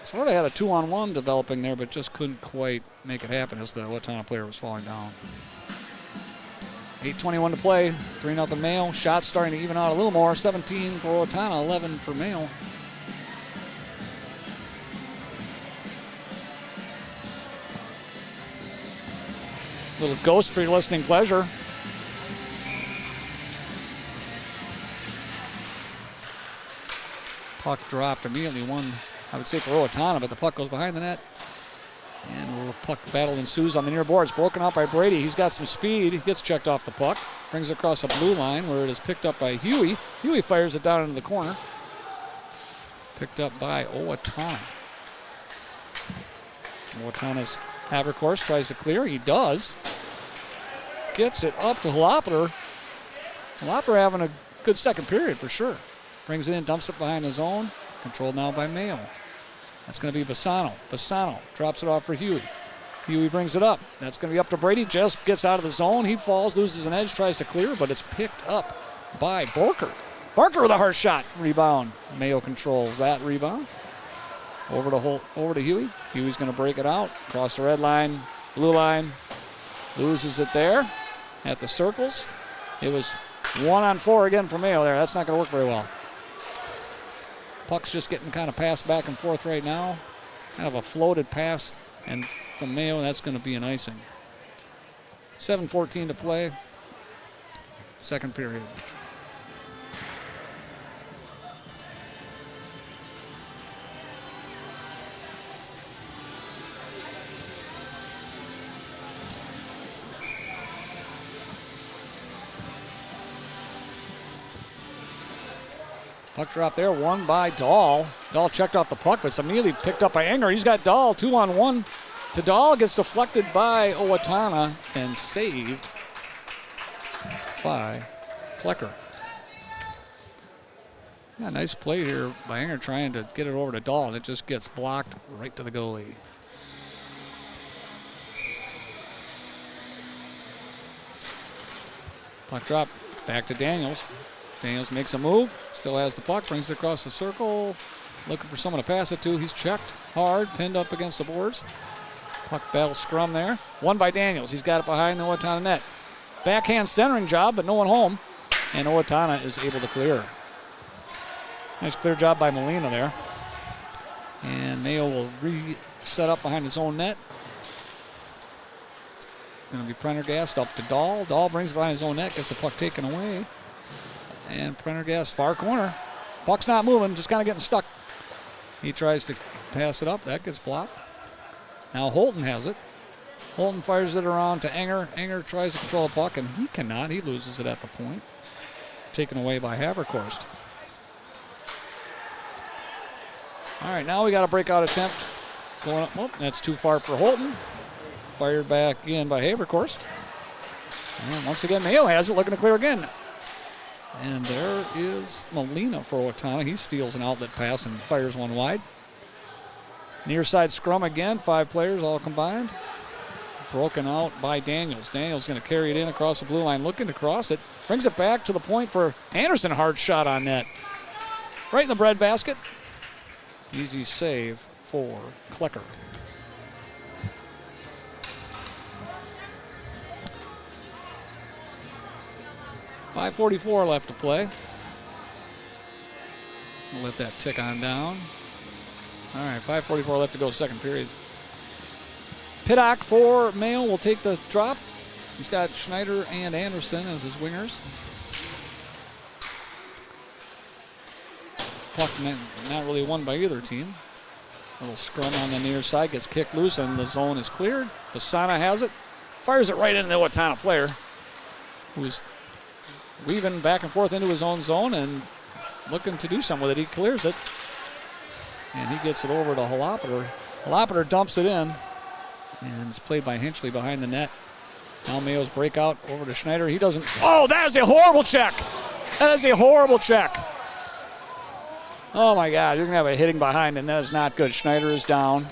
Speaker 1: Sort of had a 2-on-1 developing there, but just couldn't quite make it happen as the Owatonna player was falling down. 8:21 to play. 3-0 Mayo. Shots starting to even out a little more. 17 for Owatonna, 11 for Mayo. Little ghost for your listening pleasure. Puck dropped immediately. One, I would say, for Owatonna, but the puck goes behind the net and little puck battle ensues on the near boards. Broken out by Brady. He's got some speed. He gets checked off the puck. Brings it across the blue line where it is picked up by Huey. Huey fires it down into the corner. Picked up by Owatonna. Owatonna's Havercourse tries to clear. He does. Gets it up to Jalopiter. Jalopiter having a good second period for sure. Brings it in, dumps it behind the zone. Controlled now by Mayo. That's going to be Bassano. Bassano drops it off for Huey. Huey brings it up. That's going to be up to Brady. Just gets out of the zone. He falls, loses an edge, tries to clear, but it's picked up by Borker. Barker with a hard shot. Rebound. Mayo controls that rebound. Over to Huey. Huey's going to break it out. Across the red line, blue line. Loses it there at the circles. It was 1-on-4 again for Mayo there. That's not going to work very well. Puck's just getting kind of passed back and forth right now. Kind of a floated pass, and from Mayo, that's going to be an icing. 7:14 to play. Second period. Puck drop there, won by Dahl. Dahl checked off the puck, but it's immediately picked up by Enger. He's got Dahl 2-on-1 to Dahl. Gets deflected by Owatonna and saved by Klecker. Yeah, nice play here by Enger trying to get it over to Dahl, and it just gets blocked right to the goalie. Puck drop back to Daniels. Daniels makes a move, still has the puck, brings it across the circle, looking for someone to pass it to. He's checked hard, pinned up against the boards. Puck battle scrum there. Won by Daniels. He's got it behind the Owatonna net. Backhand centering job, but no one home. And Owatonna is able to clear. Nice clear job by Molina there. And Mayo will reset up behind his own net. It's going to be Prendergast up to Dahl. Dahl brings it behind his own net, gets the puck taken away. And Prendergast far corner. Puck's not moving, just kind of getting stuck. He tries to pass it up. That gets blocked. Now Holton has it. Holton fires it around to Enger. Enger tries to control the puck, and he cannot. He loses it at the point. Taken away by Havercourse. All right, now we got a breakout attempt. Going up. Oh, that's too far for Holton. Fired back in by Havercourse. And once again, Mayo has it, looking to clear again. And there is Molina for Owatonna. He steals an outlet pass and fires one wide. Near side scrum again, 5 players all combined. Broken out by Daniels. Daniels going to carry it in across the blue line, looking to cross it. Brings it back to the point for Anderson. Hard shot on net. Right in the breadbasket. Easy save for Klecker. .544 left to play. We'll let that tick on down. All right, 5:44 left to go, second period. Pittock for Mayo will take the drop. He's got Schneider and Anderson as his wingers. Puck not really won by either team. Little scrum on the near side, gets kicked loose, and the zone is cleared. Bassano has it, fires it right into the Owatonna player, who's weaving back and forth into his own zone and looking to do something with it. He clears it, and he gets it over to Jalopiter. Jalopiter dumps it in, and it's played by Hinchley behind the net. Now Mayo's breakout over to Schneider. He doesn't. Oh, that is a horrible check. That is a horrible check. Oh my God, you're going to have a hitting behind, and that is not good. Schneider is down.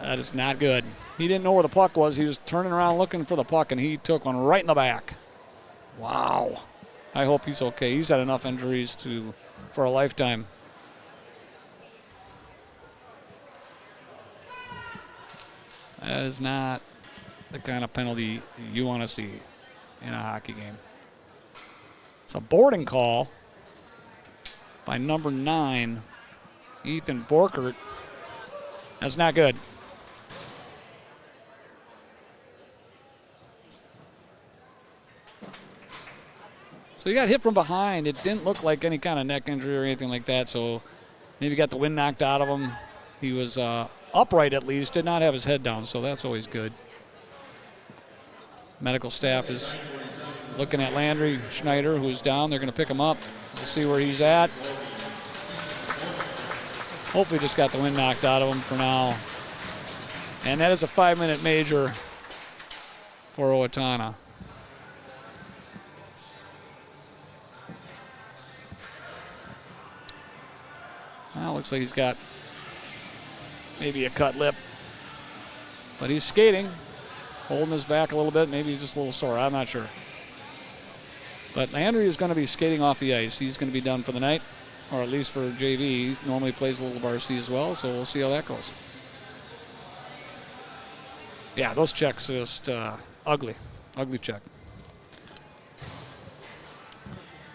Speaker 1: That is not good. He didn't know where the puck was. He was turning around looking for the puck, and he took one right in the back. Wow. I hope he's okay. He's had enough injuries for a lifetime. That is not the kind of penalty you want to see in a hockey game. It's a boarding call by number 9, Ethan Borkert. That's not good. So he got hit from behind. It didn't look like any kind of neck injury or anything like that, so maybe got the wind knocked out of him. He was upright at least, did not have his head down, so that's always good. Medical staff is looking at Landry Schneider, who's down. They're going to pick him up. We'll see where he's at. Hopefully just got the wind knocked out of him for now. And that is a 5-minute major for Owatonna. Well, looks like he's got maybe a cut lip. But he's skating, holding his back a little bit. Maybe he's just a little sore. I'm not sure. But Landry is going to be skating off the ice. He's going to be done for the night, or at least for JV. He normally plays a little varsity as well, so we'll see how that goes. Yeah, those checks just ugly. Ugly check.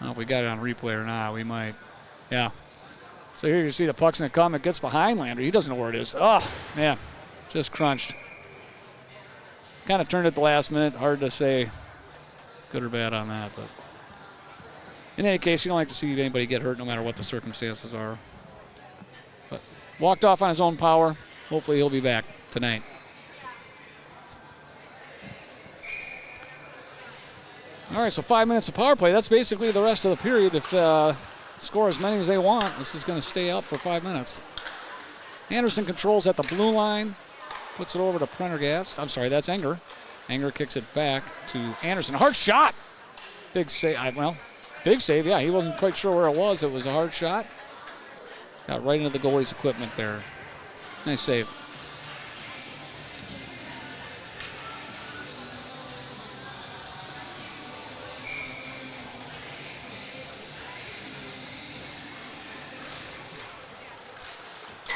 Speaker 1: I don't know if we got it on replay or not. We might. Yeah. So here you see the puck's going to come. It gets behind Landry. He doesn't know where it is. Oh, man. Just crunched. Kind of turned at the last minute. Hard to say good or bad on that. But in any case, you don't like to see anybody get hurt no matter what the circumstances are. But walked off on his own power. Hopefully he'll be back tonight. All right, so 5 minutes of power play. That's basically the rest of the period. If score as many as they want, this is going to stay up for 5 minutes. Anderson controls at the blue line. Puts it over to Prendergast. I'm sorry, that's Enger. Enger kicks it back to Anderson. Hard shot. Big save. Well, big save. Yeah, he wasn't quite sure where it was. It was a hard shot. Got right into the goalie's equipment there. Nice save.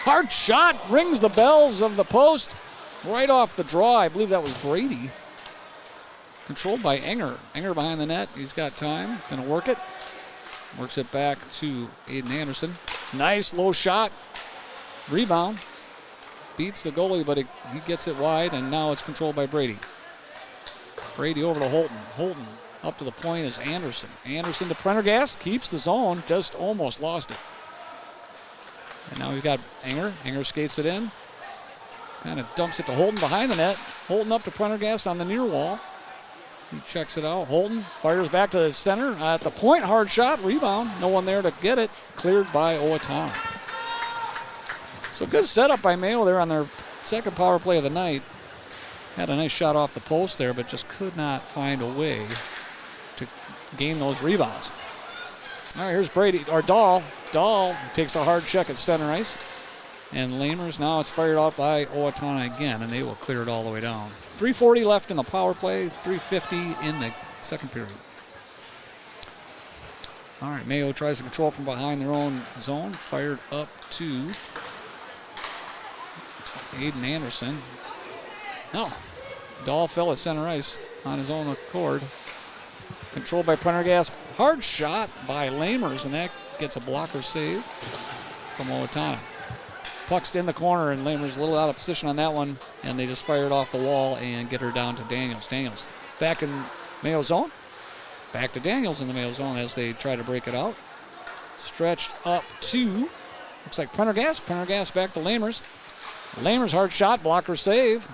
Speaker 1: Hard shot, rings the bells of the post. Right off the draw, I believe that was Brady. Controlled by Enger. Enger behind the net, he's got time, gonna work it. Works it back to Aiden Anderson. Nice low shot, rebound. Beats the goalie, but he gets it wide, and now it's controlled by Brady. Brady over to Holton. Holton up to the point is Anderson. Anderson to Prendergast, keeps the zone, just almost lost it. And now we've got Enger. Enger skates it in. Kind of dumps it to Holton behind the net. Holton up to Prendergast on the near wall. He checks it out. Holton fires back to the center. At the point, hard shot, rebound. No one there to get it. Cleared by Owatonna. So good setup by Mayo there on their second power play of the night. Had a nice shot off the post there, but just could not find a way to gain those rebounds. All right, here's Brady, or Dahl. Dahl takes a hard check at center ice. And Lamers, now it's fired out by Owatonna again, and they will clear it all the way down. 3:40 left in the power play, 3:50 in the second period. All right, Mayo tries to control from behind their own zone. Fired up to Aiden Anderson. No, Dahl fell at center ice on his own accord. Controlled by Prendergast. Hard shot by Lamers, and that gets a blocker save from Owatonna. Puck's in the corner, and Lamers a little out of position on that one, and they just fire it off the wall and get her down to Daniels. Daniels back in Mayo zone. Back to Daniels in the Mayo zone as they try to break it out. Stretched up to, looks like Prendergast. Prendergast back to Lamers. Lamers hard shot, blocker save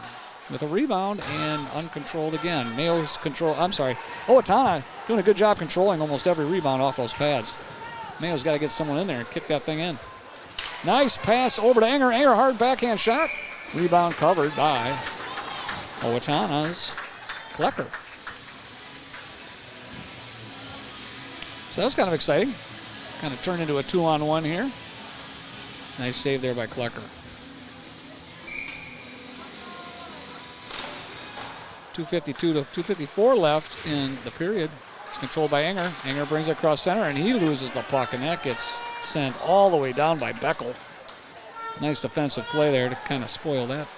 Speaker 1: with a rebound and uncontrolled again. Mayo's control, I'm sorry, Owatonna doing a good job controlling almost every rebound off those pads. Mayo's got to get someone in there and kick that thing in. Nice pass over to Enger. Enger, hard backhand shot. Rebound covered by Owatonna's Klecker. So that was kind of exciting. Kind of turned into a 2-on-1 here. Nice save there by Klecker. 2:52 to 2:54 left in the period. It's controlled by Enger. Enger brings it across center, and he loses the puck, and that gets sent all the way down by Beckel. Nice defensive play there to kind of spoil that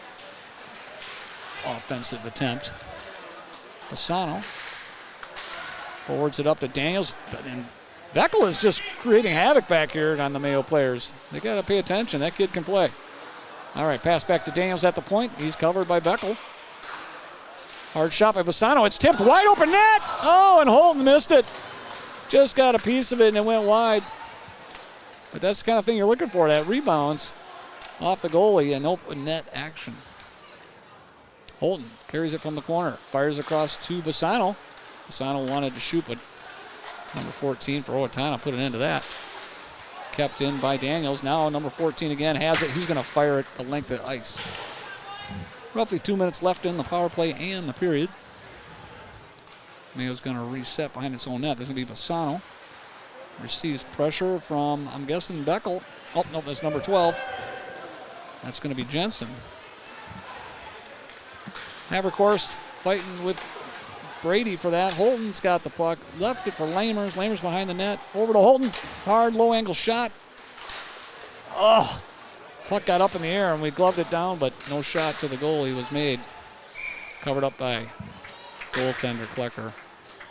Speaker 1: offensive attempt. Bassano forwards it up to Daniels, and Beckel is just creating havoc back here on the Mayo players. They got to pay attention. That kid can play. All right, pass back to Daniels at the point. He's covered by Beckel. Hard shot by Bassano. It's tipped wide open net. Oh, and Holton missed it. Just got a piece of it and it went wide. But that's the kind of thing you're looking for, that rebounds off the goalie and open net action. Holton carries it from the corner, fires across to Bassano. Bassano wanted to shoot, but number 14 for Owatonna put an end to that. Kept in by Daniels. Now number 14 again has it. He's going to fire it the length of ice. Roughly 2 minutes left in the power play and the period. Mayo's going to reset behind its own net. This is going to be Bassano. Receives pressure from, I'm guessing, Beckel. Oh, no, that's number 12. That's going to be Jensen. Haverkorst fighting with Brady for that. Holton's got the puck. Left it for Lamers. Lamers behind the net. Over to Holton. Hard, low angle shot. Oh, puck got up in the air and we gloved it down, but no shot to the goalie was made. Covered up by goaltender Klecker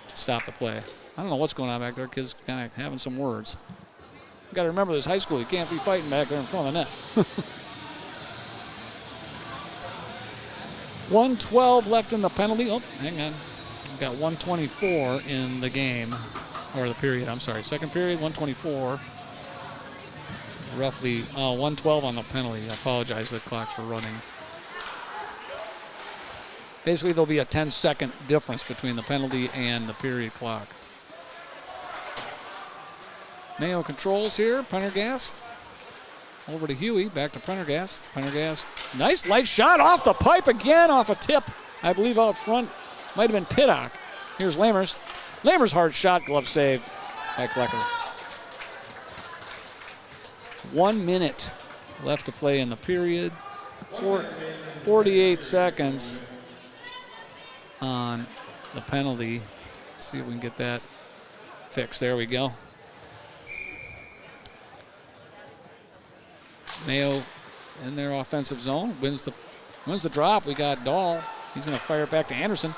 Speaker 1: to stop the play. I don't know what's going on back there. Kids kind of having some words. You got to remember this high school. You can't be fighting back there in front of the net. 1:12 left in the penalty. Oh, hang on. We've got 1:24 in the game, or the period, I'm sorry. Second period, 1:24. Roughly 1:12 on the penalty. I apologize, the clocks were running. Basically, there'll be a 10-second difference between the penalty and the period clock. Mayo controls here. Prendergast over to Huey. Back to Prendergast. Prendergast. Nice light shot off the pipe again, off a tip. I believe out front. Might have been Pittock. Here's Lamers. Lamers hard shot, glove save by Klecker. 1 minute left to play in the period. 48 seconds on the penalty. See if we can get that fixed. There we go. Mayo in their offensive zone, wins the drop. We got Dahl. He's going to fire it back to Anderson.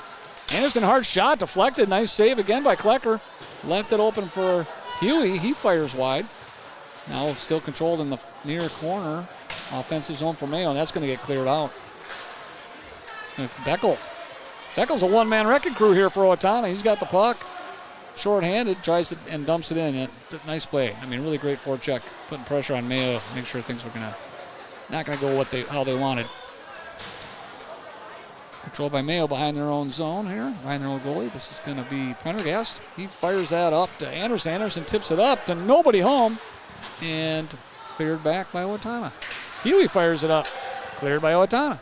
Speaker 1: Anderson, hard shot, deflected. Nice save again by Klecker. Left it open for Huey. He fires wide. Now still controlled in the near corner. Offensive zone for Mayo, and that's going to get cleared out. Beckel. Beckel's a one-man wrecking crew here for Owatonna. He's got the puck. Short-handed, tries to and dumps it in. Nice play. I mean, really great forecheck, putting pressure on Mayo, make sure things were not gonna go how they wanted. Controlled by Mayo behind their own zone here, behind their own goalie. This is gonna be Prendergast. He fires that up to Anderson. Anderson tips it up to nobody home, and cleared back by Owatonna. Huey fires it up, cleared by Owatonna.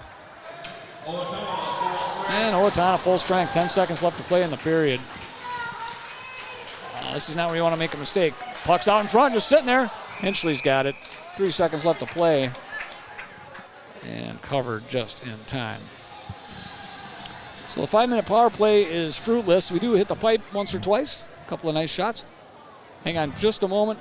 Speaker 1: And Owatonna full strength. 10 seconds left to play in the period. This is not where you want to make a mistake. Puck's out in front, just sitting there. Hinchley's got it. 3 seconds left to play. And covered just in time. So the 5-minute power play is fruitless. We do hit the pipe once or twice. A couple of nice shots. Hang on just a moment.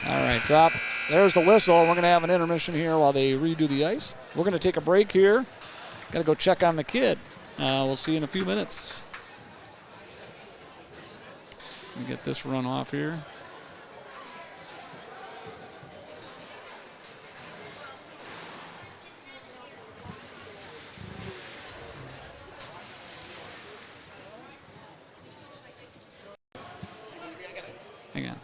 Speaker 1: All right, drop. There's the whistle. We're going to have an intermission here while they redo the ice. We're going to take a break here. Got to go check on the kid. We'll see you in a few minutes. Let me get this run off here. Hang on.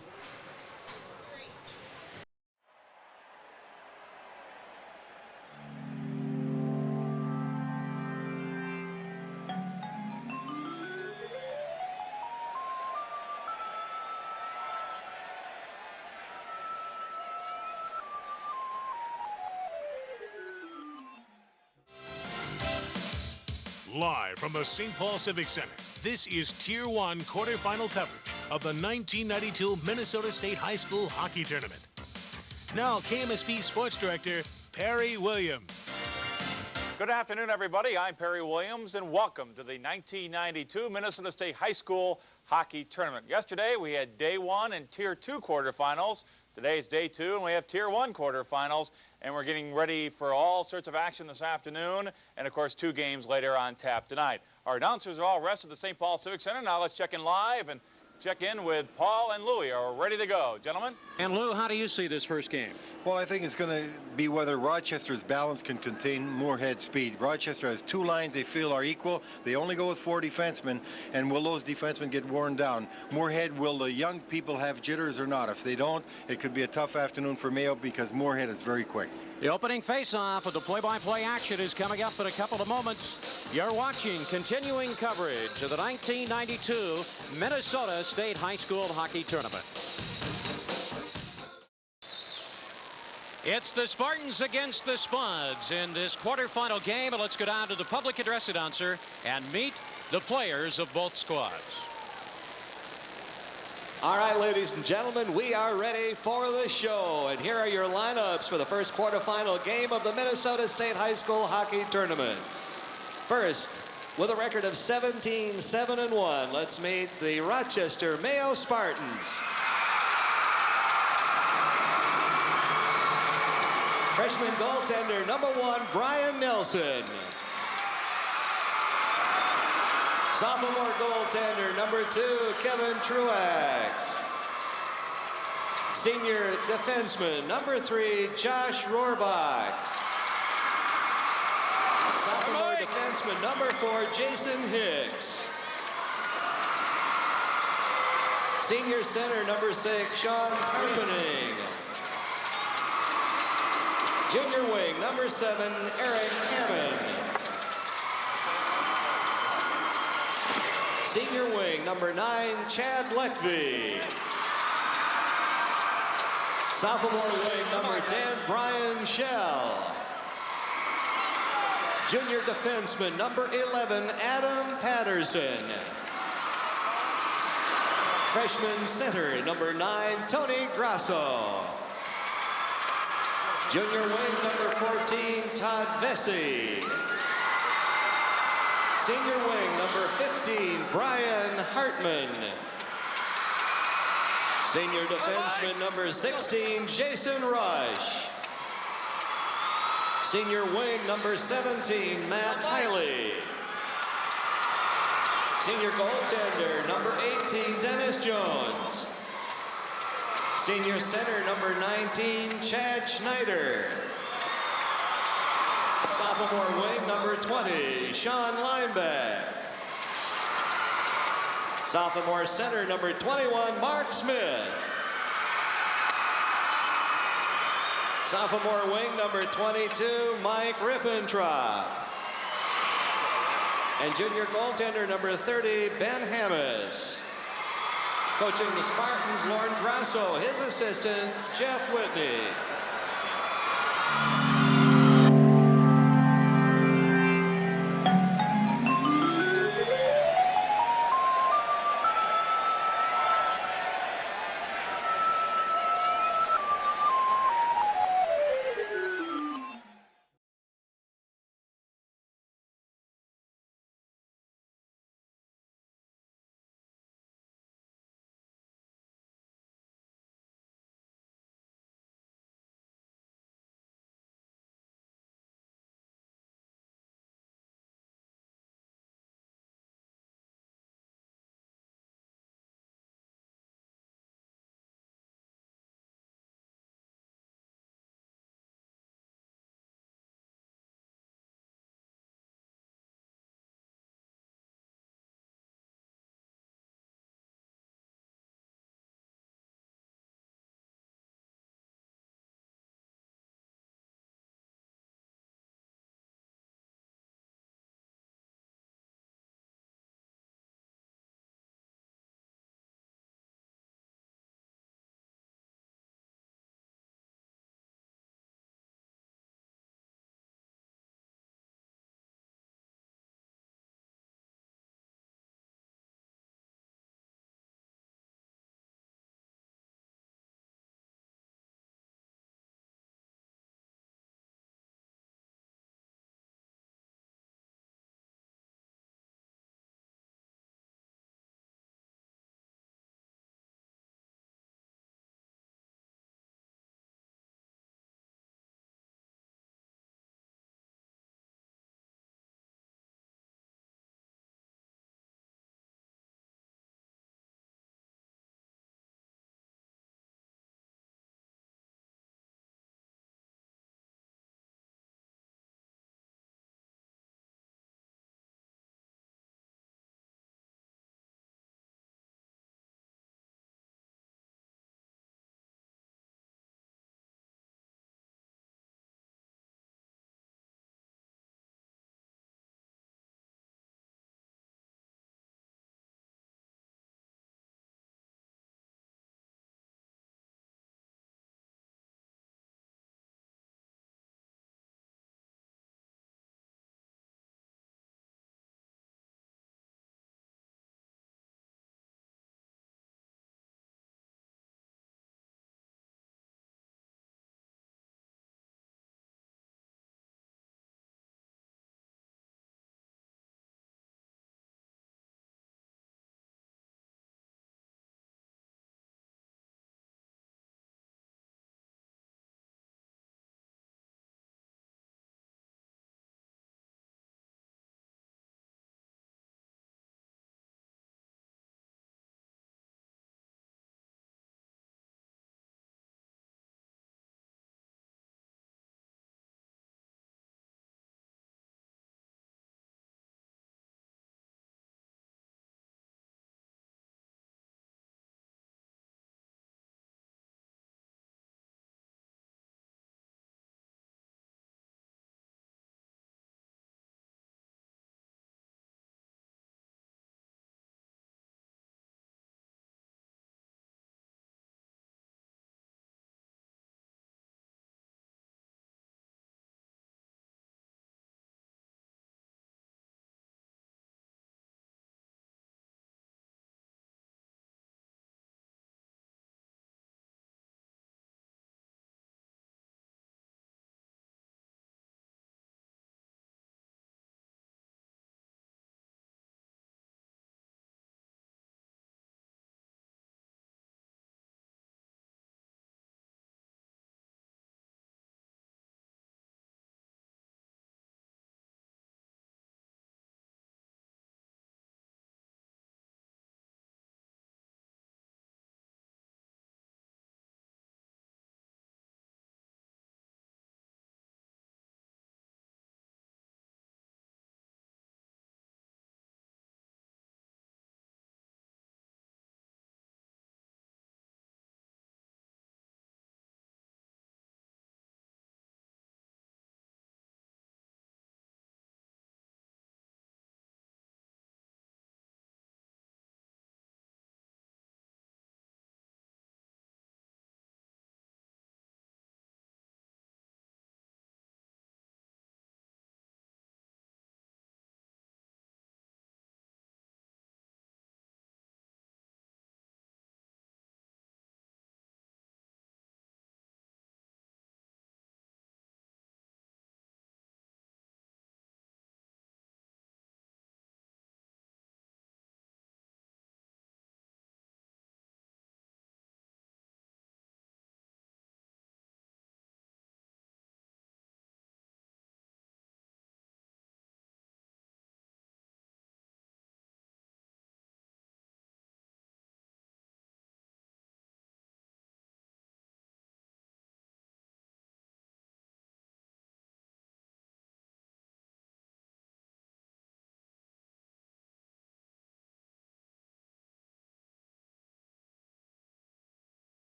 Speaker 4: Live from the St. Paul Civic Center, this is Tier 1 quarterfinal coverage of the 1992 Minnesota State High School Hockey Tournament. Now, KMSP Sports Director Perry Williams.
Speaker 5: Good afternoon, everybody. I'm Perry Williams, and welcome to the 1992 Minnesota State High School Hockey Tournament. Yesterday, we had Day 1 and Tier 2 quarterfinals. Today is Day 2, and we have Tier 1 quarterfinals, and we're getting ready for all sorts of action this afternoon, and, of course, 2 games later on tap tonight. Our announcers are all rested at the St. Paul Civic Center. Now let's check in live and check in with Paul and Louie are ready to go. Gentlemen?
Speaker 6: And Lou, how do you see this first game?
Speaker 7: Well, I think it's going to be whether Rochester's balance can contain Moorhead's speed. Rochester has two lines they feel are equal. They only go with 4 defensemen, and will those defensemen get worn down? Moorhead, will the young people have jitters or not? If they don't, it could be a tough afternoon for Mayo because Moorhead is very quick.
Speaker 6: The opening face-off of the play-by-play action is coming up in a couple of moments. You're watching continuing coverage of the 1992 Minnesota State High School Hockey Tournament. It's the Spartans against the Spuds in this quarterfinal game, and let's go down to the public address announcer and meet the players of both squads.
Speaker 8: All right, ladies and gentlemen, we are ready for the show. And here are your lineups for the first quarterfinal game of the Minnesota State High School Hockey Tournament. First, with a record of 17-7-1, let's meet the Rochester Mayo Spartans. Freshman goaltender #1, Brian Nelson. Sophomore goaltender #2, Kevin Truax. Senior defenseman #3, Josh Rohrbach. Sophomore defenseman #4, Jason Hicks. Senior center #6, Sean Tarpening. Junior wing #7, Eric Hammond. Senior wing #9, Chad Leckby. Sophomore wing #10, Brian Shell. Junior defenseman #11, Adam Patterson. Freshman center #9, Tony Grasso. Junior wing #14, Todd Vesey. Senior wing #15, Brian Hartman. Senior defenseman #16, Jason Rush. Senior wing #17, Matt Hiley. Senior goaltender #18, Dennis Jones. Senior center #19, Chad Schneider. Sophomore wing #20, Sean Lineback. Sophomore center #21, Mark Smith. Sophomore wing #22, Mike Rippentrop. And junior goaltender #30, Ben Hammes. Coaching the Spartans, Lauren Grasso. His assistant, Jeff Whitney.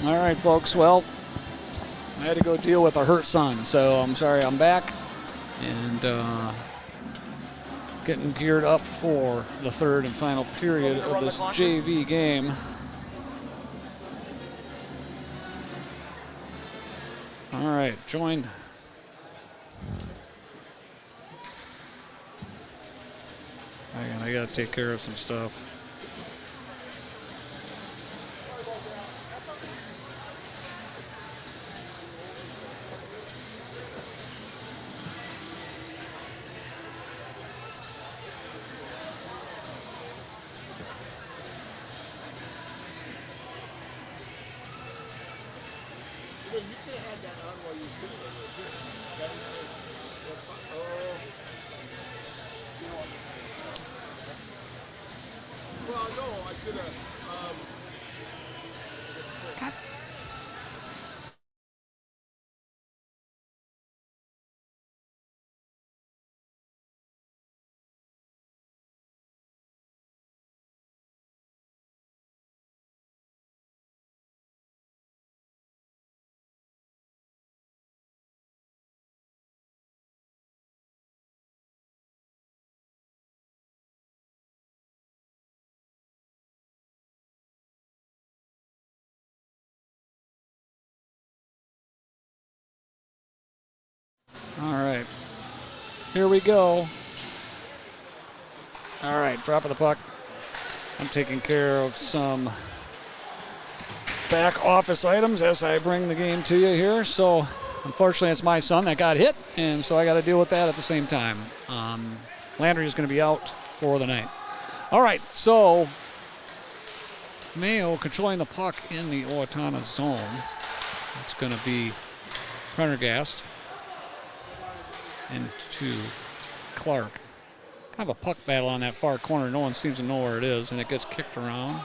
Speaker 1: All right, folks. Well, I had to go deal with a hurt son, so I'm sorry I'm back and getting geared up for the third and final period of this JV game. All right, joined. Hang on, I got to take care of some stuff.
Speaker 3: You could have had that on while you were sitting there, too. Well, no, I could have.
Speaker 1: All right, here we go. All right, drop of the puck. I'm taking care of some back office items as I bring the game to you here. So, unfortunately, it's my son that got hit, and so I got to deal with that at the same time. Landry is going to be out for the night. All right, so Mayo controlling the puck in the Owatonna zone. It's going to be Prendergast into Clark. Kind of a puck battle on that far corner. No one seems to know where it is, and it gets kicked around.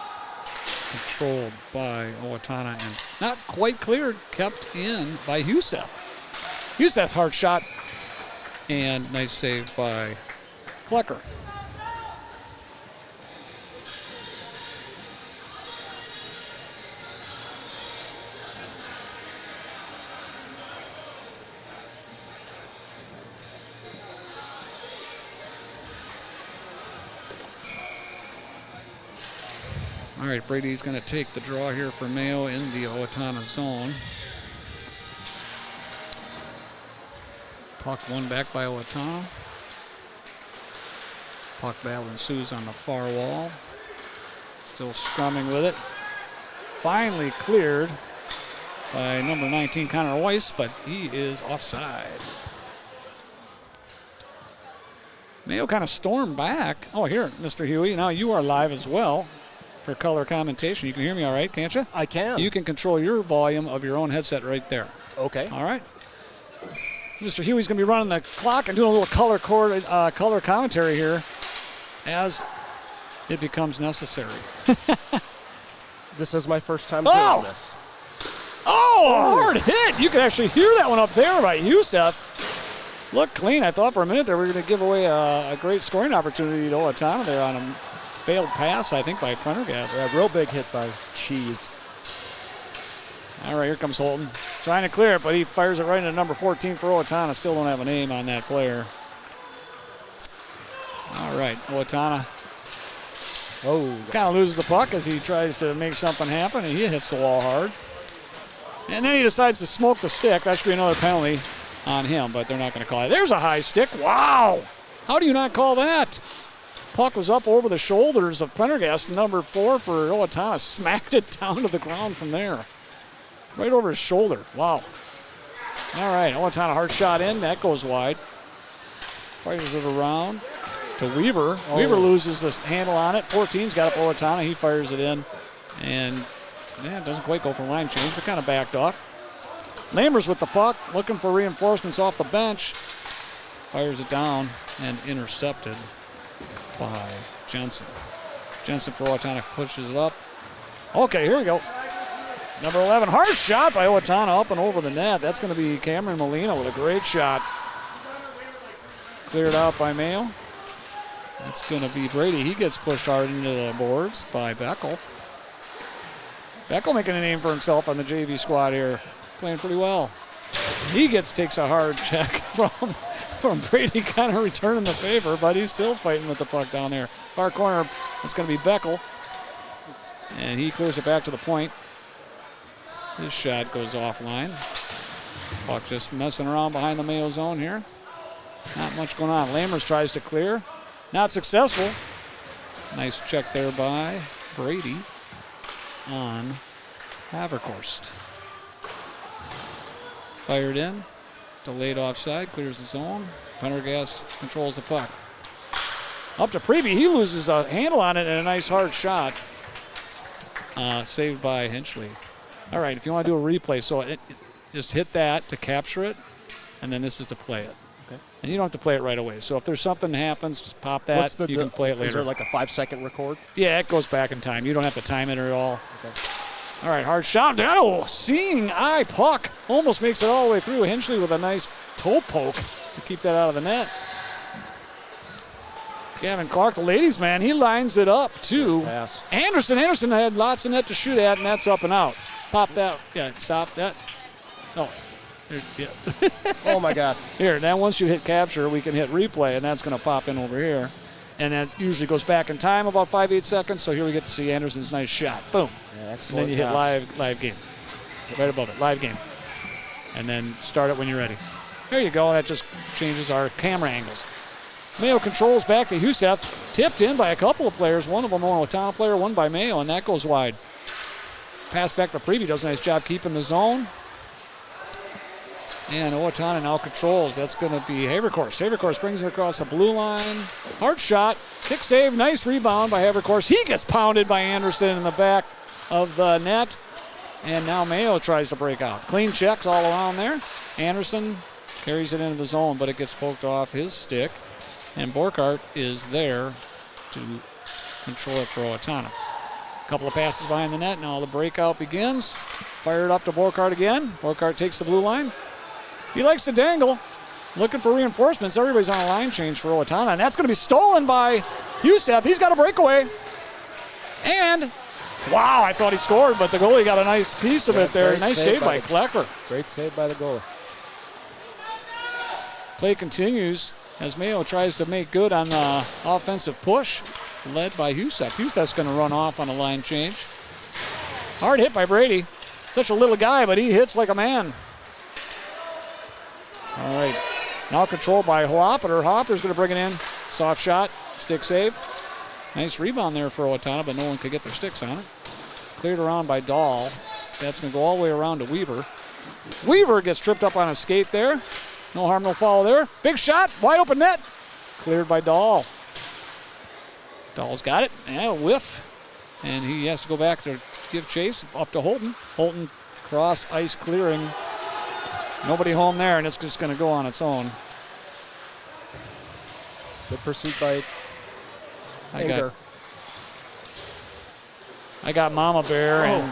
Speaker 1: Controlled by Owatonna and not quite cleared, kept in by Youssef. Youssef's hard shot, and nice save by Klecker. All right, Brady's going to take the draw here for Mayo in the Owatonna zone. Puck won back by Owatonna. Puck battle ensues on the far wall. Still strumming with it. Finally cleared by number 19, Connor Weiss, but he is offside. Mayo kind of stormed back. Oh, here, Mr. Huey, now you are live as well for color commentation. You can hear me all right, can't you?
Speaker 9: I can.
Speaker 1: You can control your volume of your own headset right there.
Speaker 9: Okay.
Speaker 1: All right. Mr. Huey's going to be running the clock and doing a little color commentary here as it becomes necessary.
Speaker 9: This is my first time doing this.
Speaker 1: Oh, hard hit. You can actually hear that one up there by Youssef. Looked clean. I thought for a minute there we were going to give away a great scoring opportunity to Owatonna there on a failed pass, I think, by Prendergast.
Speaker 9: Yeah, real big hit by Cheese.
Speaker 1: All right, here comes Holton. Trying to clear it, but he fires it right into number 14 for Owatonna. Still don't have a name on that player. All right, Owatonna kind of loses the puck as he tries to make something happen, and he hits the wall hard. And then he decides to smoke the stick. That should be another penalty on him, but they're not going to call it. There's a high stick. Wow! How do you not call that? Puck was up over the shoulders of Prendergast, number 4 for Owatonna. Smacked it down to the ground from there. Right over his shoulder. Wow. All right, Owatonna hard shot in. That goes wide. Fires it around to Weaver. Weaver loses the handle on it. 14's got it for Owatonna. He fires it in. And it doesn't quite go for line change, but kind of backed off. Lamers with the puck, looking for reinforcements off the bench. Fires it down and intercepted by Jensen. Jensen for Owatonna pushes it up. Okay, here we go. Number 11, hard shot by Owatonna up and over the net. That's going to be Cameron Molina with a great shot. Cleared out by Mayo. That's going to be Brady. He gets pushed hard into the boards by Beckel. Beckel making a name for himself on the JV squad here. Playing pretty well. He takes a hard check from Brady, kind of returning the favor, but he's still fighting with the puck down there. Far corner, it's going to be Beckel. And he clears it back to the point. His shot goes offline. Puck just messing around behind the Mayo zone here. Not much going on. Lamers tries to clear. Not successful. Nice check there by Brady on Haverkorst. Fired in. Delayed offside. Clears the zone. Pendergast controls the puck. Up to Preby. He loses a handle on it and a nice hard shot. Saved by Hinchley. All right, if you want to do a replay, so just hit that to capture it, and then this is to play it.
Speaker 9: Okay.
Speaker 1: And you don't have to play it right away. So if there's something that happens, just pop that. You can play it later.
Speaker 9: Is there like a 5-second record?
Speaker 1: Yeah, it goes back in time. You don't have to time it at all.
Speaker 9: Okay.
Speaker 1: All right, hard shot. Oh, seeing eye puck. Almost makes it all the way through. Hinchley with a nice toe poke to keep that out of the net. Gavin Clark, the ladies' man, he lines it up to
Speaker 9: Pass.
Speaker 1: Anderson. Anderson had lots of net to shoot at, and that's up and out. Pop that. Yeah, stop that. No. Yeah.
Speaker 9: Oh, my God.
Speaker 1: Here, now once you hit capture, we can hit replay, and that's going to pop in over here. And that usually goes back in time about 5-8 seconds, so here we get to see Anderson's nice shot. Boom.
Speaker 9: Yeah,
Speaker 1: And
Speaker 9: excellent
Speaker 1: then you hit
Speaker 9: pass.
Speaker 1: live game. Right above it, live game. And then start it when you're ready. There you go. That just changes our camera angles. Mayo controls back to Husef. Tipped in by a couple of players. One of them an Owatonna player, one by Mayo, and that goes wide. Pass back to Preby. Does a nice job keeping the zone. And Owatonna now controls. That's going to be Haverkorst. Haverkorst brings it across the blue line. Hard shot. Kick save. Nice rebound by Haverkorst. He gets pounded by Anderson in the back of the net. And now Mayo tries to break out. Clean checks all around there. Anderson carries it into the zone, but it gets poked off his stick. And Borkart is there to control it for Owatonna. A couple of passes behind the net. Now the breakout begins. Fired up to Borkart again. Borkart takes the blue line. He likes to dangle. Looking for reinforcements. Everybody's on a line change for Owatonna. And that's going to be stolen by Husef. He's got a breakaway. And, wow, I thought he scored, but the goalie got a nice piece of it there. Nice save by Klecker.
Speaker 9: Great save by the goalie.
Speaker 1: Play continues as Mayo tries to make good on the offensive push, led by Husef. Husef's going to run off on a line change. Hard hit by Brady. Such a little guy, but he hits like a man. All right, now controlled by Hopper. Hopper's going to bring it in. Soft shot, stick save. Nice rebound there for Owatonna, but no one could get their sticks on it. Cleared around by Dahl. That's going to go all the way around to Weaver. Weaver gets tripped up on a skate there. No harm, no foul there. Big shot, wide open net. Cleared by Dahl. Dahl's got it, and a whiff. And he has to go back to give chase up to Holton. Holton cross ice clearing. Nobody home there, and it's just going to go on its own.
Speaker 9: Good pursuit by Anchor.
Speaker 1: I got Mama Bear and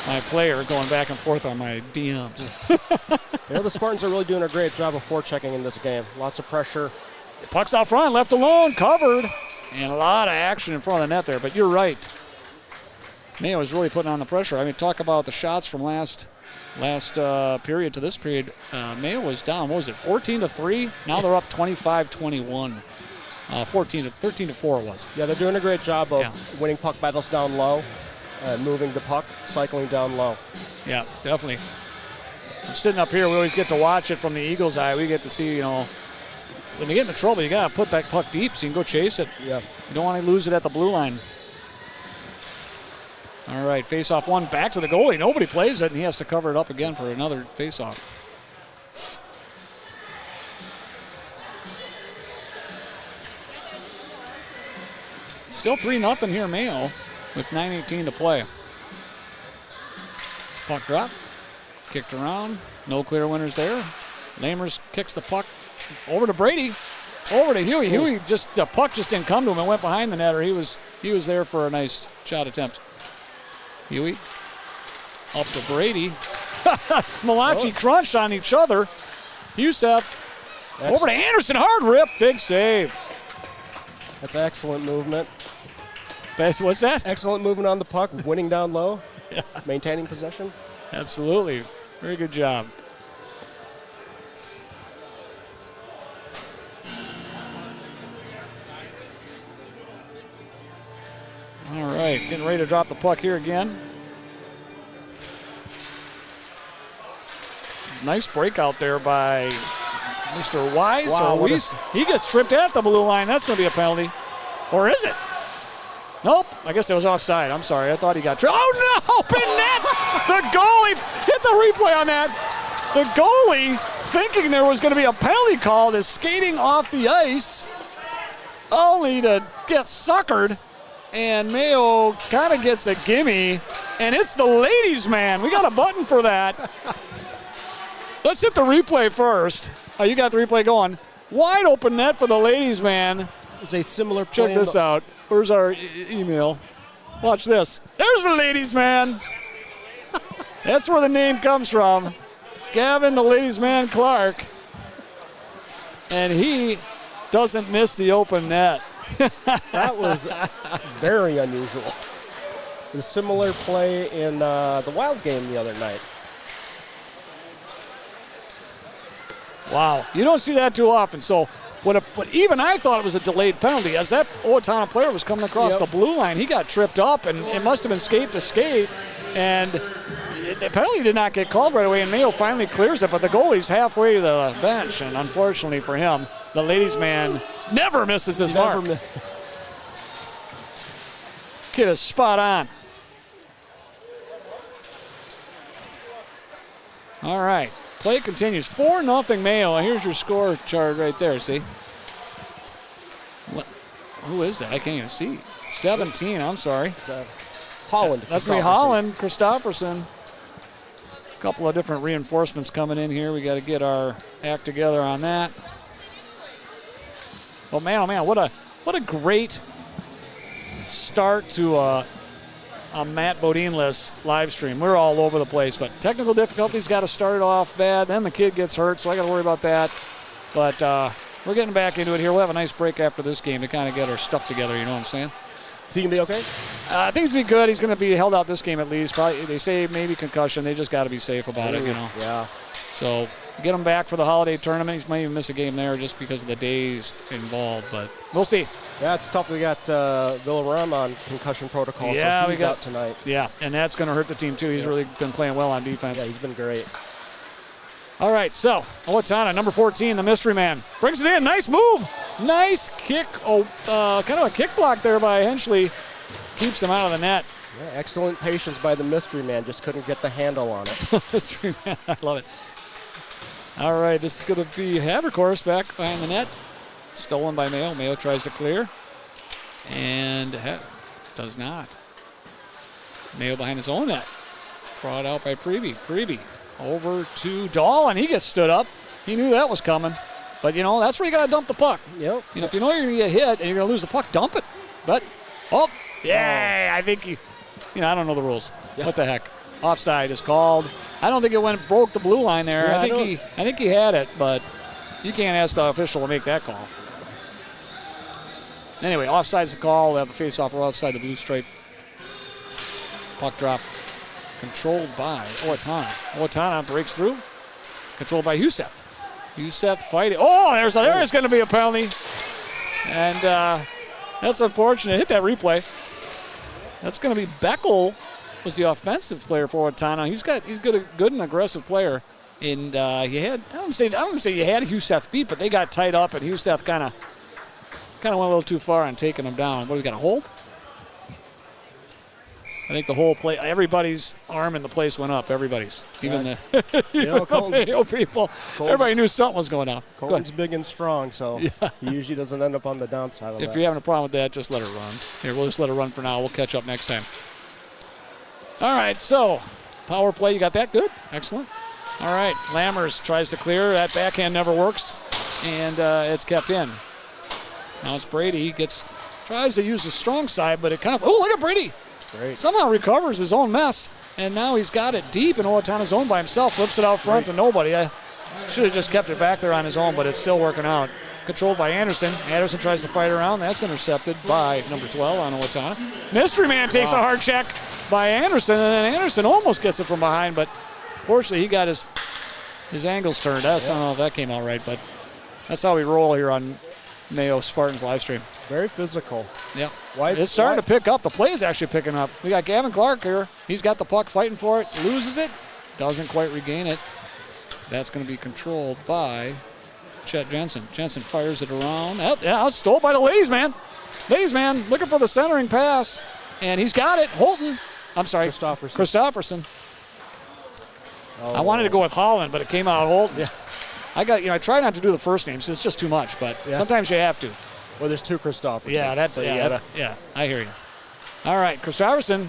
Speaker 1: my player going back and forth on my DMs.
Speaker 9: You know, the Spartans are really doing a great job of forechecking in this game. Lots of pressure.
Speaker 1: The puck's out front, left alone, covered, and a lot of action in front of the net there. But you're right. Mayo is really putting on the pressure. I mean, talk about the shots from last period to this period. Mayo was down, what was it, 14-3? Now they're up 25-21. 13-4 it was.
Speaker 9: Yeah, they're doing a great job of winning puck battles down low, moving the puck, cycling down low.
Speaker 1: Yeah, definitely. I'm sitting up here, we always get to watch it from the Eagles' eye. We get to see, when they get into trouble, you got to put that puck deep so you can go chase it.
Speaker 9: Yeah.
Speaker 1: You don't want to lose it at the blue line. All right, face-off one back to the goalie. Nobody plays it, and he has to cover it up again for another face-off. Still 3-0 here, Mayo, with 9:18 to play. Puck drop, kicked around, no clear winners there. Lamers kicks the puck over to Brady, over to Huey. Huey the puck just didn't come to him and went behind the net, or he was there for a nice shot attempt. Huey up to Brady. Malachi crunched on each other. Husef over to Anderson, hard rip, big save.
Speaker 9: That's excellent movement.
Speaker 1: What's that?
Speaker 9: Excellent movement on the puck, winning down low, maintaining possession.
Speaker 1: Absolutely. Very good job. All right, getting ready to drop the puck here again. Nice breakout there by Mr. Wise.
Speaker 9: Wow,
Speaker 1: He gets tripped at the blue line. That's going to be a penalty. Or is it? Nope. I guess it was offside. I'm sorry. I thought he got tripped. Oh, no! Open net! The goalie, hit the replay on that. The goalie, thinking there was going to be a penalty called, is skating off the ice only to get suckered. And Mayo kind of gets a gimme. And it's the ladies' man. We got a button for that. Let's hit the replay first. Oh, you got the replay going. Wide open net for the ladies' man.
Speaker 9: It's a similar play.
Speaker 1: Check this out. Where's our email? Watch this. There's the ladies' man. That's where the name comes from. Gavin, the ladies' man Clark. And he doesn't miss the open net.
Speaker 9: That was very unusual. A similar play in the Wild game the other night.
Speaker 1: Wow, you don't see that too often. So, but even I thought it was a delayed penalty. As that Owatonna player was coming across the blue line, he got tripped up, and it must have been skate to skate. And the penalty did not get called right away, and Mayo finally clears it. But the goalie's halfway to the bench, and unfortunately for him, the ladies' man never misses his mark. Kid is spot on. All right. Play continues. 4-0 Mayo. Here's your score chart right there, see? What? Who is that? I can't even see. 17, I'm sorry.
Speaker 9: It's, Holland.
Speaker 1: That's me, Holland, Christopherson. A couple of different reinforcements coming in here. We got to get our act together on that. Oh, man, what a great start to a Matt Bodine-less live stream. We're all over the place, but technical difficulties got to start it off bad. Then the kid gets hurt, so I got to worry about that. But we're getting back into it here. We'll have a nice break after this game to kind of get our stuff together, you know what I'm saying?
Speaker 9: Is he going to be okay?
Speaker 1: I think he's going to be good. He's going to be held out this game at least. Probably, they say maybe concussion. They just got to be safe about it, you know.
Speaker 9: Yeah.
Speaker 1: So get him back for the holiday tournament. He might even miss a game there just because of the days involved, but we'll see.
Speaker 9: Yeah, it's tough. We got Villaram on concussion protocol, so he's out tonight.
Speaker 1: Yeah, and that's going to hurt the team too. He's really been playing well on defense.
Speaker 9: Yeah, he's been great.
Speaker 1: All right, so Owatonna, number 14, the mystery man, brings it in. Nice move. Nice kick. Oh, kind of a kick block there by Henschel. Keeps him out of the net.
Speaker 9: Yeah, excellent patience by the mystery man. Just couldn't get the handle on it.
Speaker 1: Mystery man, I love it. All right, this is going to be Havercourse back behind the net. Stolen by Mayo. Mayo tries to clear. And does not. Mayo behind his own net. Brought out by Preby. Preby over to Dahl, and he gets stood up. He knew that was coming. But, you know, that's where you got to dump the puck.
Speaker 9: Yep.
Speaker 1: You know, if you know you're going to get hit and you're going to lose the puck, dump it. But, I think he, I don't know the rules. Yeah. What the heck? Offside is called. I don't think it broke the blue line there.
Speaker 9: Yeah,
Speaker 1: I think he had it, but you can't ask the official to make that call. Anyway, offside's the call. They have a face-off. We're outside the blue stripe. Puck drop controlled by Owatonna. Owatonna breaks through. Controlled by Youssef. Youssef fighting. Oh, there's going to be a penalty. And that's unfortunate. Hit that replay. That's going to be Beckel. Was the offensive player for Owatonna. He's good and aggressive player. And I don't say you had Youssef beat, but they got tied up, and Youssef kind of went a little too far on taking him down. What do we got, a hold? I think the whole play, everybody's arm in the place went up. Everybody's, even the Mayo people. Everybody knew something was going on.
Speaker 9: Colton's big and strong, so he usually doesn't end up on the downside of that.
Speaker 1: If you're having a problem with that, just let it run. Here, we'll just let it run for now. We'll catch up next time. All right, so power play, you got that? Good, excellent. All right, Lammers tries to clear. That backhand never works, and it's kept in. Now it's Brady. Tries to use the strong side, but it kind of, look at Brady.
Speaker 9: Great.
Speaker 1: Somehow recovers his own mess, and now he's got it deep in Owatonna's zone by himself, flips it out front to nobody. I should have just kept it back there on his own, but it's still working out. controlled by Anderson. Anderson tries to fight around. That's intercepted by number 12 on Owatonna. Mystery Man takes a hard check by Anderson, and then Anderson almost gets it from behind, but fortunately he got his angles turned. I don't know if that came out right, but that's how we roll here on Mayo Spartans live stream.
Speaker 9: Very physical.
Speaker 1: Yeah. It's starting to pick up. The play is actually picking up. We got Gavin Clark here. He's got the puck fighting for it. Loses it. Doesn't quite regain it. That's going to be controlled by Chet Jensen. Jensen fires it around. Oh, yeah, it's stole by the ladies man. Ladies man looking for the centering pass. And he's got it. Holton. I'm sorry. Christofferson.
Speaker 9: Oh.
Speaker 1: I wanted to go with Holland, but it came out Holton. Yeah. I try not to do the first names. It's just too much, but sometimes you have to.
Speaker 9: Well, there's two Christophersons.
Speaker 1: Yeah, I hear you. All right, Christofferson.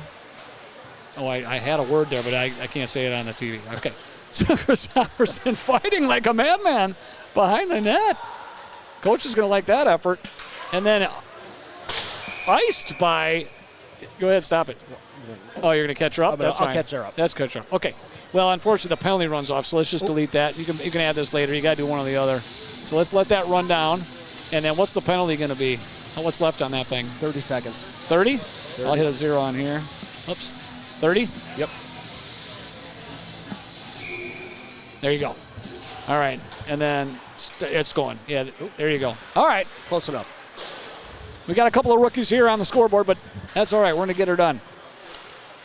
Speaker 1: Oh, I had a word there, but I can't say it on the TV. Okay. So Christofferson fighting like a madman behind the net. Coach is going to like that effort. And then iced by. Go ahead, stop it. Oh, you're going to catch her up? That's fine.
Speaker 9: I'll catch her up.
Speaker 1: That's catch her up. Okay. Well, unfortunately, the penalty runs off, so let's just delete that. You can add this later. You got to do one or the other. So let's let that run down. And then what's the penalty going to be? What's left on that thing?
Speaker 9: 30 seconds.
Speaker 1: 30? I'll hit a 0 on here. Oops. 30?
Speaker 9: Yep.
Speaker 1: There you go. All right. And then it's going. Yeah, there you go. All right.
Speaker 9: Close enough.
Speaker 1: We got a couple of rookies here on the scoreboard, but that's all right. We're going to get her done.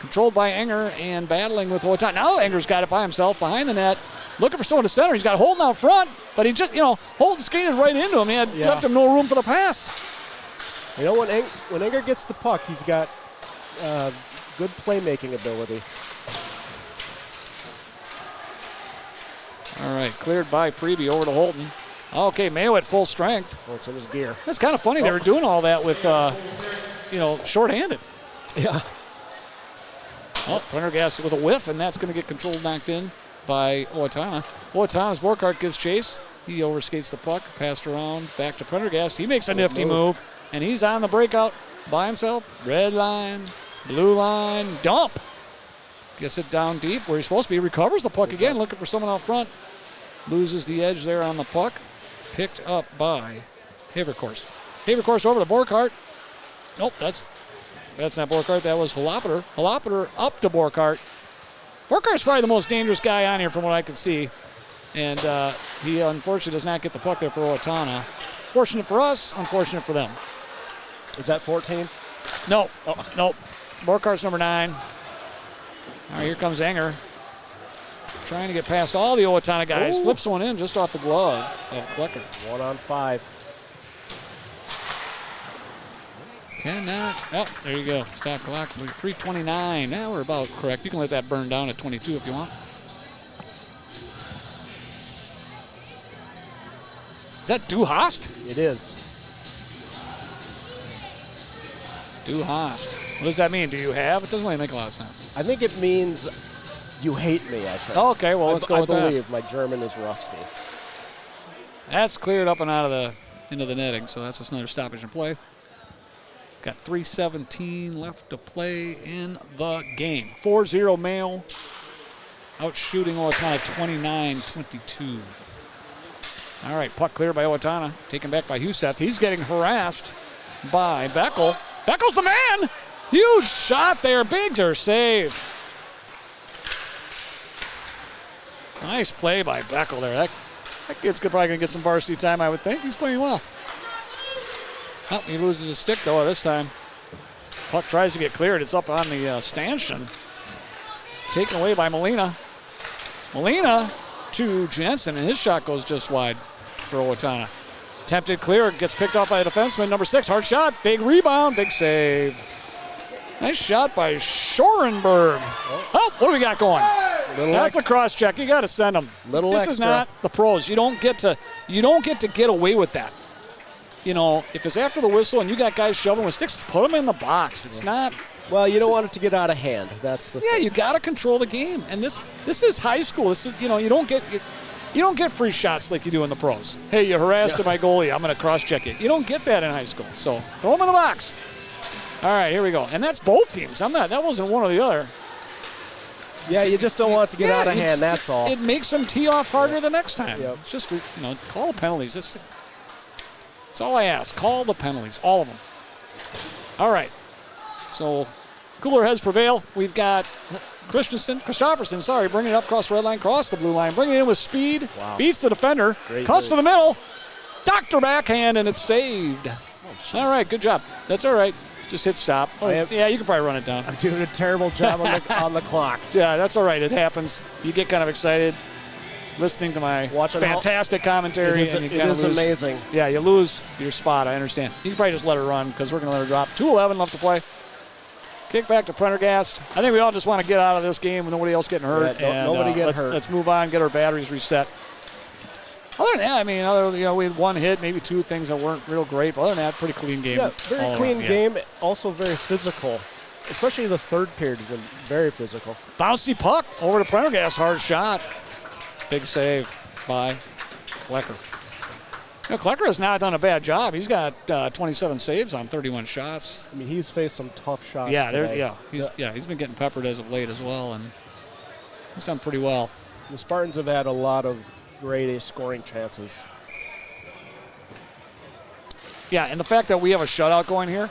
Speaker 1: Controlled by Enger and battling with Owatonna. Now Enger's got it by himself behind the net. Looking for someone to center. He's got Holton out front, but he just, Holton skated right into him. He had left him no room for the pass.
Speaker 9: You know, when Enger gets the puck, he's got good playmaking ability.
Speaker 1: All right, cleared by Preby over to Holton. Okay, Mayo at full strength.
Speaker 9: Well, it's in his gear.
Speaker 1: That's kind of funny. They were doing all that with, shorthanded.
Speaker 9: Yeah.
Speaker 1: Oh, Prendergast with a whiff, and that's going to get controlled, knocked in by Owatonna. Owatonna's Borkart gives chase. He overskates the puck, passed around, back to Prendergast. He makes a nifty move, and he's on the breakout by himself. Red line, blue line, dump. Gets it down deep where he's supposed to be. Recovers the puck again, looking for someone out front. Loses the edge there on the puck. Picked up by Haverkorst. Haverkorst over to Borkart. Nope, that's not Borkart. That was Holopater. Holopater up to Borkart. Borkart's probably the most dangerous guy on here from what I can see. And he unfortunately does not get the puck there for Owatonna. Fortunate for us, unfortunate for them.
Speaker 9: Is that 14?
Speaker 1: No. Oh, nope. Borkart's number 9. All right, here comes Enger. Trying to get past all the Owatonna guys.
Speaker 9: Ooh.
Speaker 1: Flips one in just off the glove of Klecker.
Speaker 9: 1-on-5.
Speaker 1: Cannot. Oh, there you go. Stop clock. 3:29. Now we're about correct. You can let that burn down at 22 if you want. Is that Duhast?
Speaker 9: It is.
Speaker 1: Duhast. What does that mean? Do you have? It doesn't really make a lot of sense.
Speaker 9: I think it means you hate me, I think.
Speaker 1: Okay, well, let's go with that.
Speaker 9: I believe my German is rusty.
Speaker 1: That's cleared up and out of into the netting, so that's another stoppage in play. Got 3:17 left to play in the game. 4-0 Mayo. Out shooting Owatonna 29-22. All right, puck cleared by Owatonna. Taken back by Huseth. He's getting harassed by Beckel. Beckel's the man! Huge shot there. Bigger save. Nice play by Beckel there. That kid's probably going to get some varsity time, I would think. He's playing well. Oh, he loses his stick, though, this time. Puck tries to get cleared. It's up on the stanchion. Taken away by Molina. Molina to Jensen, and his shot goes just wide for Owatonna. Attempted clear, gets picked off by a defenseman. Number 6, hard shot. Big rebound, big save. Nice shot by Schorenberg. Oh, what do we got going? That's a cross check. You got to send them. This is not the pros. You don't get to get away with that. You know, if it's after the whistle and you got guys shoving with sticks, put them in the box. It's not.
Speaker 9: Well, you don't want it to get out of hand. That's the thing.
Speaker 1: You got to control the game. And this is high school. This is, you don't get free shots like you do in the pros. Hey, you harassed my goalie. I'm going to cross check it. You don't get that in high school. So throw them in the box. All right, here we go. And that's both teams. That wasn't one or the other.
Speaker 9: Yeah, you just don't want it to get out of hand. That's all.
Speaker 1: It makes them tee off harder the next time.
Speaker 9: Yep.
Speaker 1: It's just call penalties. That's all I ask. Call the penalties, all of them. All right. So cooler heads prevail. We've got Christofferson, bringing it up across the red line, cross the blue line, bringing it in with speed.
Speaker 9: Wow.
Speaker 1: Beats the defender.
Speaker 9: Great
Speaker 1: cuts
Speaker 9: move.
Speaker 1: to the middle. Doctor backhand, and it's saved. All right, good job. That's all right. Just hit stop. Oh, yeah, you can probably run it down.
Speaker 9: I'm doing a terrible job on the clock.
Speaker 1: Yeah, that's all right. It happens. You get kind of excited listening to my fantastic commentary.
Speaker 9: It
Speaker 1: and you kind of
Speaker 9: is
Speaker 1: lose.
Speaker 9: amazing.
Speaker 1: Yeah, you lose your spot. I understand. You can probably just let her run because we're going to let her drop. 2:11 left to play. Kick back to Prendergast. I think we all just want to get out of this game with nobody else getting hurt.
Speaker 9: Yeah, nobody getting hurt.
Speaker 1: Let's move on, get our batteries reset. Other than that, I mean, we had one hit, maybe two things that weren't real great. But other than that, pretty clean game.
Speaker 9: Yeah, very clean
Speaker 1: around.
Speaker 9: game. Also very physical. Especially the third period has been very physical.
Speaker 1: Bouncy puck over to Prendergast. Hard shot. Big save by Klecker. Klecker has not done a bad job. He's got 27 saves on 31 shots.
Speaker 9: I mean, he's faced some tough shots.
Speaker 1: He's been getting peppered as of late as well, and he's done pretty well.
Speaker 9: The Spartans have had a lot of grade A scoring chances.
Speaker 1: Yeah, and the fact that we have a shutout going here,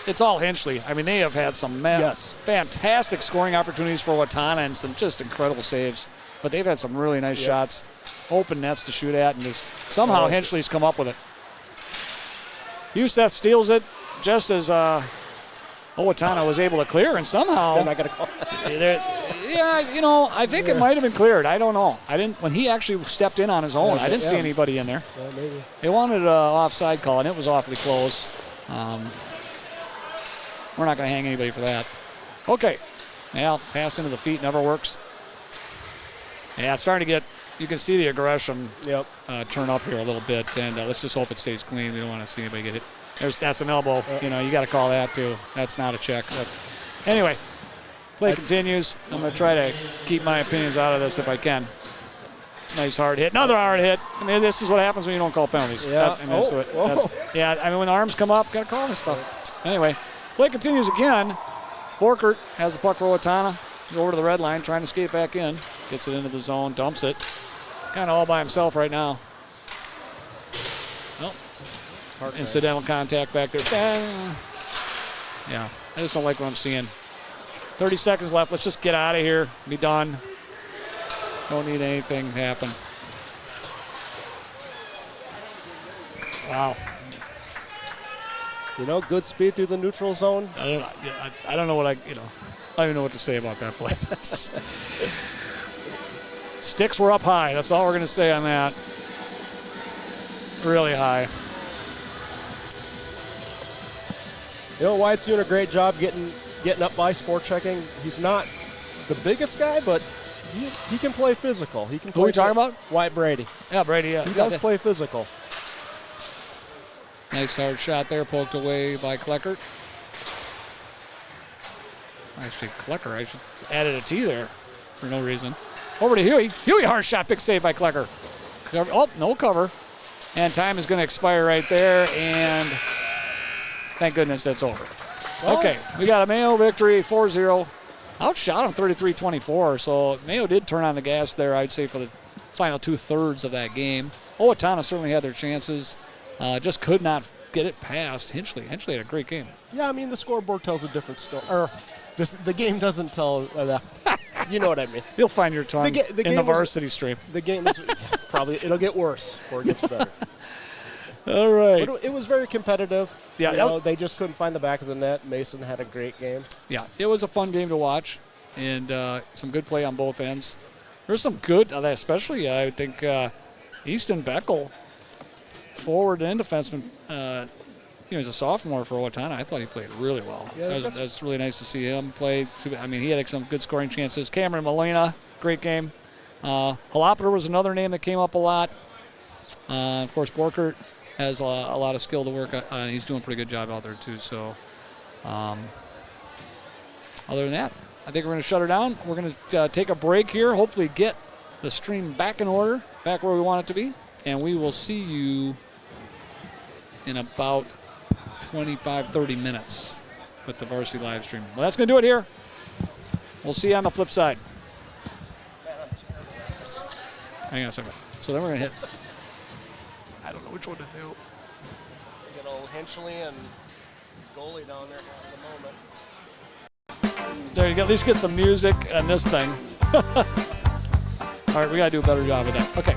Speaker 1: it's all Hinchley. I mean, they have had some fantastic scoring opportunities for Owatonna and some just incredible saves. But they've had some really nice shots, open nets to shoot at, and just somehow Hinchley's come up with it. Huseth steals it just as Owatonna was able to clear, and somehow.
Speaker 9: They're not going to call
Speaker 1: I think it might have been cleared. I don't know. When he actually stepped in on his own. I didn't see anybody in there.
Speaker 9: Yeah, maybe.
Speaker 1: They wanted an offside call, and it was awfully close. We're not going to hang anybody for that. Okay. Now, pass into the feet never works. Yeah, it's starting to get, you can see the aggression turn up here a little bit, and let's just hope it stays clean. We don't want to see anybody get hit. That's an elbow. You got to call that too. That's not a check. But anyway, play continues. I'm going to try to keep my opinions out of this if I can. Nice hard hit. Another hard hit. I mean, this is what happens when you don't call penalties.
Speaker 9: Yeah.
Speaker 1: When the arms come up, got to call this stuff. Anyway, play continues again. Borkert has the puck for Owatonna. Over to the red line, trying to skate back in. Gets it into the zone, dumps it. Kind of all by himself right now. Well, incidental contact back there. Yeah, I just don't like what I'm seeing. 30 seconds left. Let's just get out of here. Be done. Don't need anything to happen. Wow.
Speaker 9: Good speed through the neutral zone.
Speaker 1: I don't know what I don't even know what to say about that play. Sticks were up high. That's all we're going to say on that. Really high.
Speaker 9: Wyatt's doing a great job getting up ice, forechecking. He's not the biggest guy, but he can play physical. He can.
Speaker 1: Who are we talking about?
Speaker 9: Wyatt Brady.
Speaker 1: Yeah, Brady. Yeah,
Speaker 9: he does play physical.
Speaker 1: Nice hard shot there, poked away by Kleckert. Actually, Klecker, I should added a T there for no reason. Over to Huey. Huey, hard shot, big save by Klecker. No cover. And time is going to expire right there, and thank goodness that's over. Okay, we got a Mayo victory, 4-0. Outshot him 33-24, so Mayo did turn on the gas there, I'd say, for the final two-thirds of that game. Owatonna certainly had their chances, just could not get it past Hinchley. Hinchley had a great game.
Speaker 9: Yeah, I mean, the scoreboard tells a different story. The game doesn't tell that. You know what I mean.
Speaker 1: You'll find your tongue in the varsity stream.
Speaker 9: The game is probably, it'll get worse before it gets better.
Speaker 1: All right.
Speaker 9: But it was very competitive.
Speaker 1: Yeah.
Speaker 9: They just couldn't find the back of the net. Mason had a great game.
Speaker 1: Yeah, it was a fun game to watch, and some good play on both ends. There's some good, especially I think Easton Beckel, forward and defenseman. He's a sophomore for Owatonna. I thought he played really well.
Speaker 9: Yeah,
Speaker 1: that's really nice to see him play. I mean, he had some good scoring chances. Cameron Molina, great game. Holopater was another name that came up a lot. Of course, Borkert has a lot of skill to work on. He's doing a pretty good job out there, too. So, other than that, I think we're going to shut her down. We're going to take a break here, hopefully get the stream back in order, back where we want it to be. And we will see you in about 25-30 minutes with the varsity live stream. Well, that's going to do it here. We'll see you on the flip side. Hang on a second. So then we're going to hit. I don't know which one to do.
Speaker 9: Henchley and goalie down there at the moment.
Speaker 1: There you go. At least get some music and this thing. All right, we got to do a better job of that. Okay.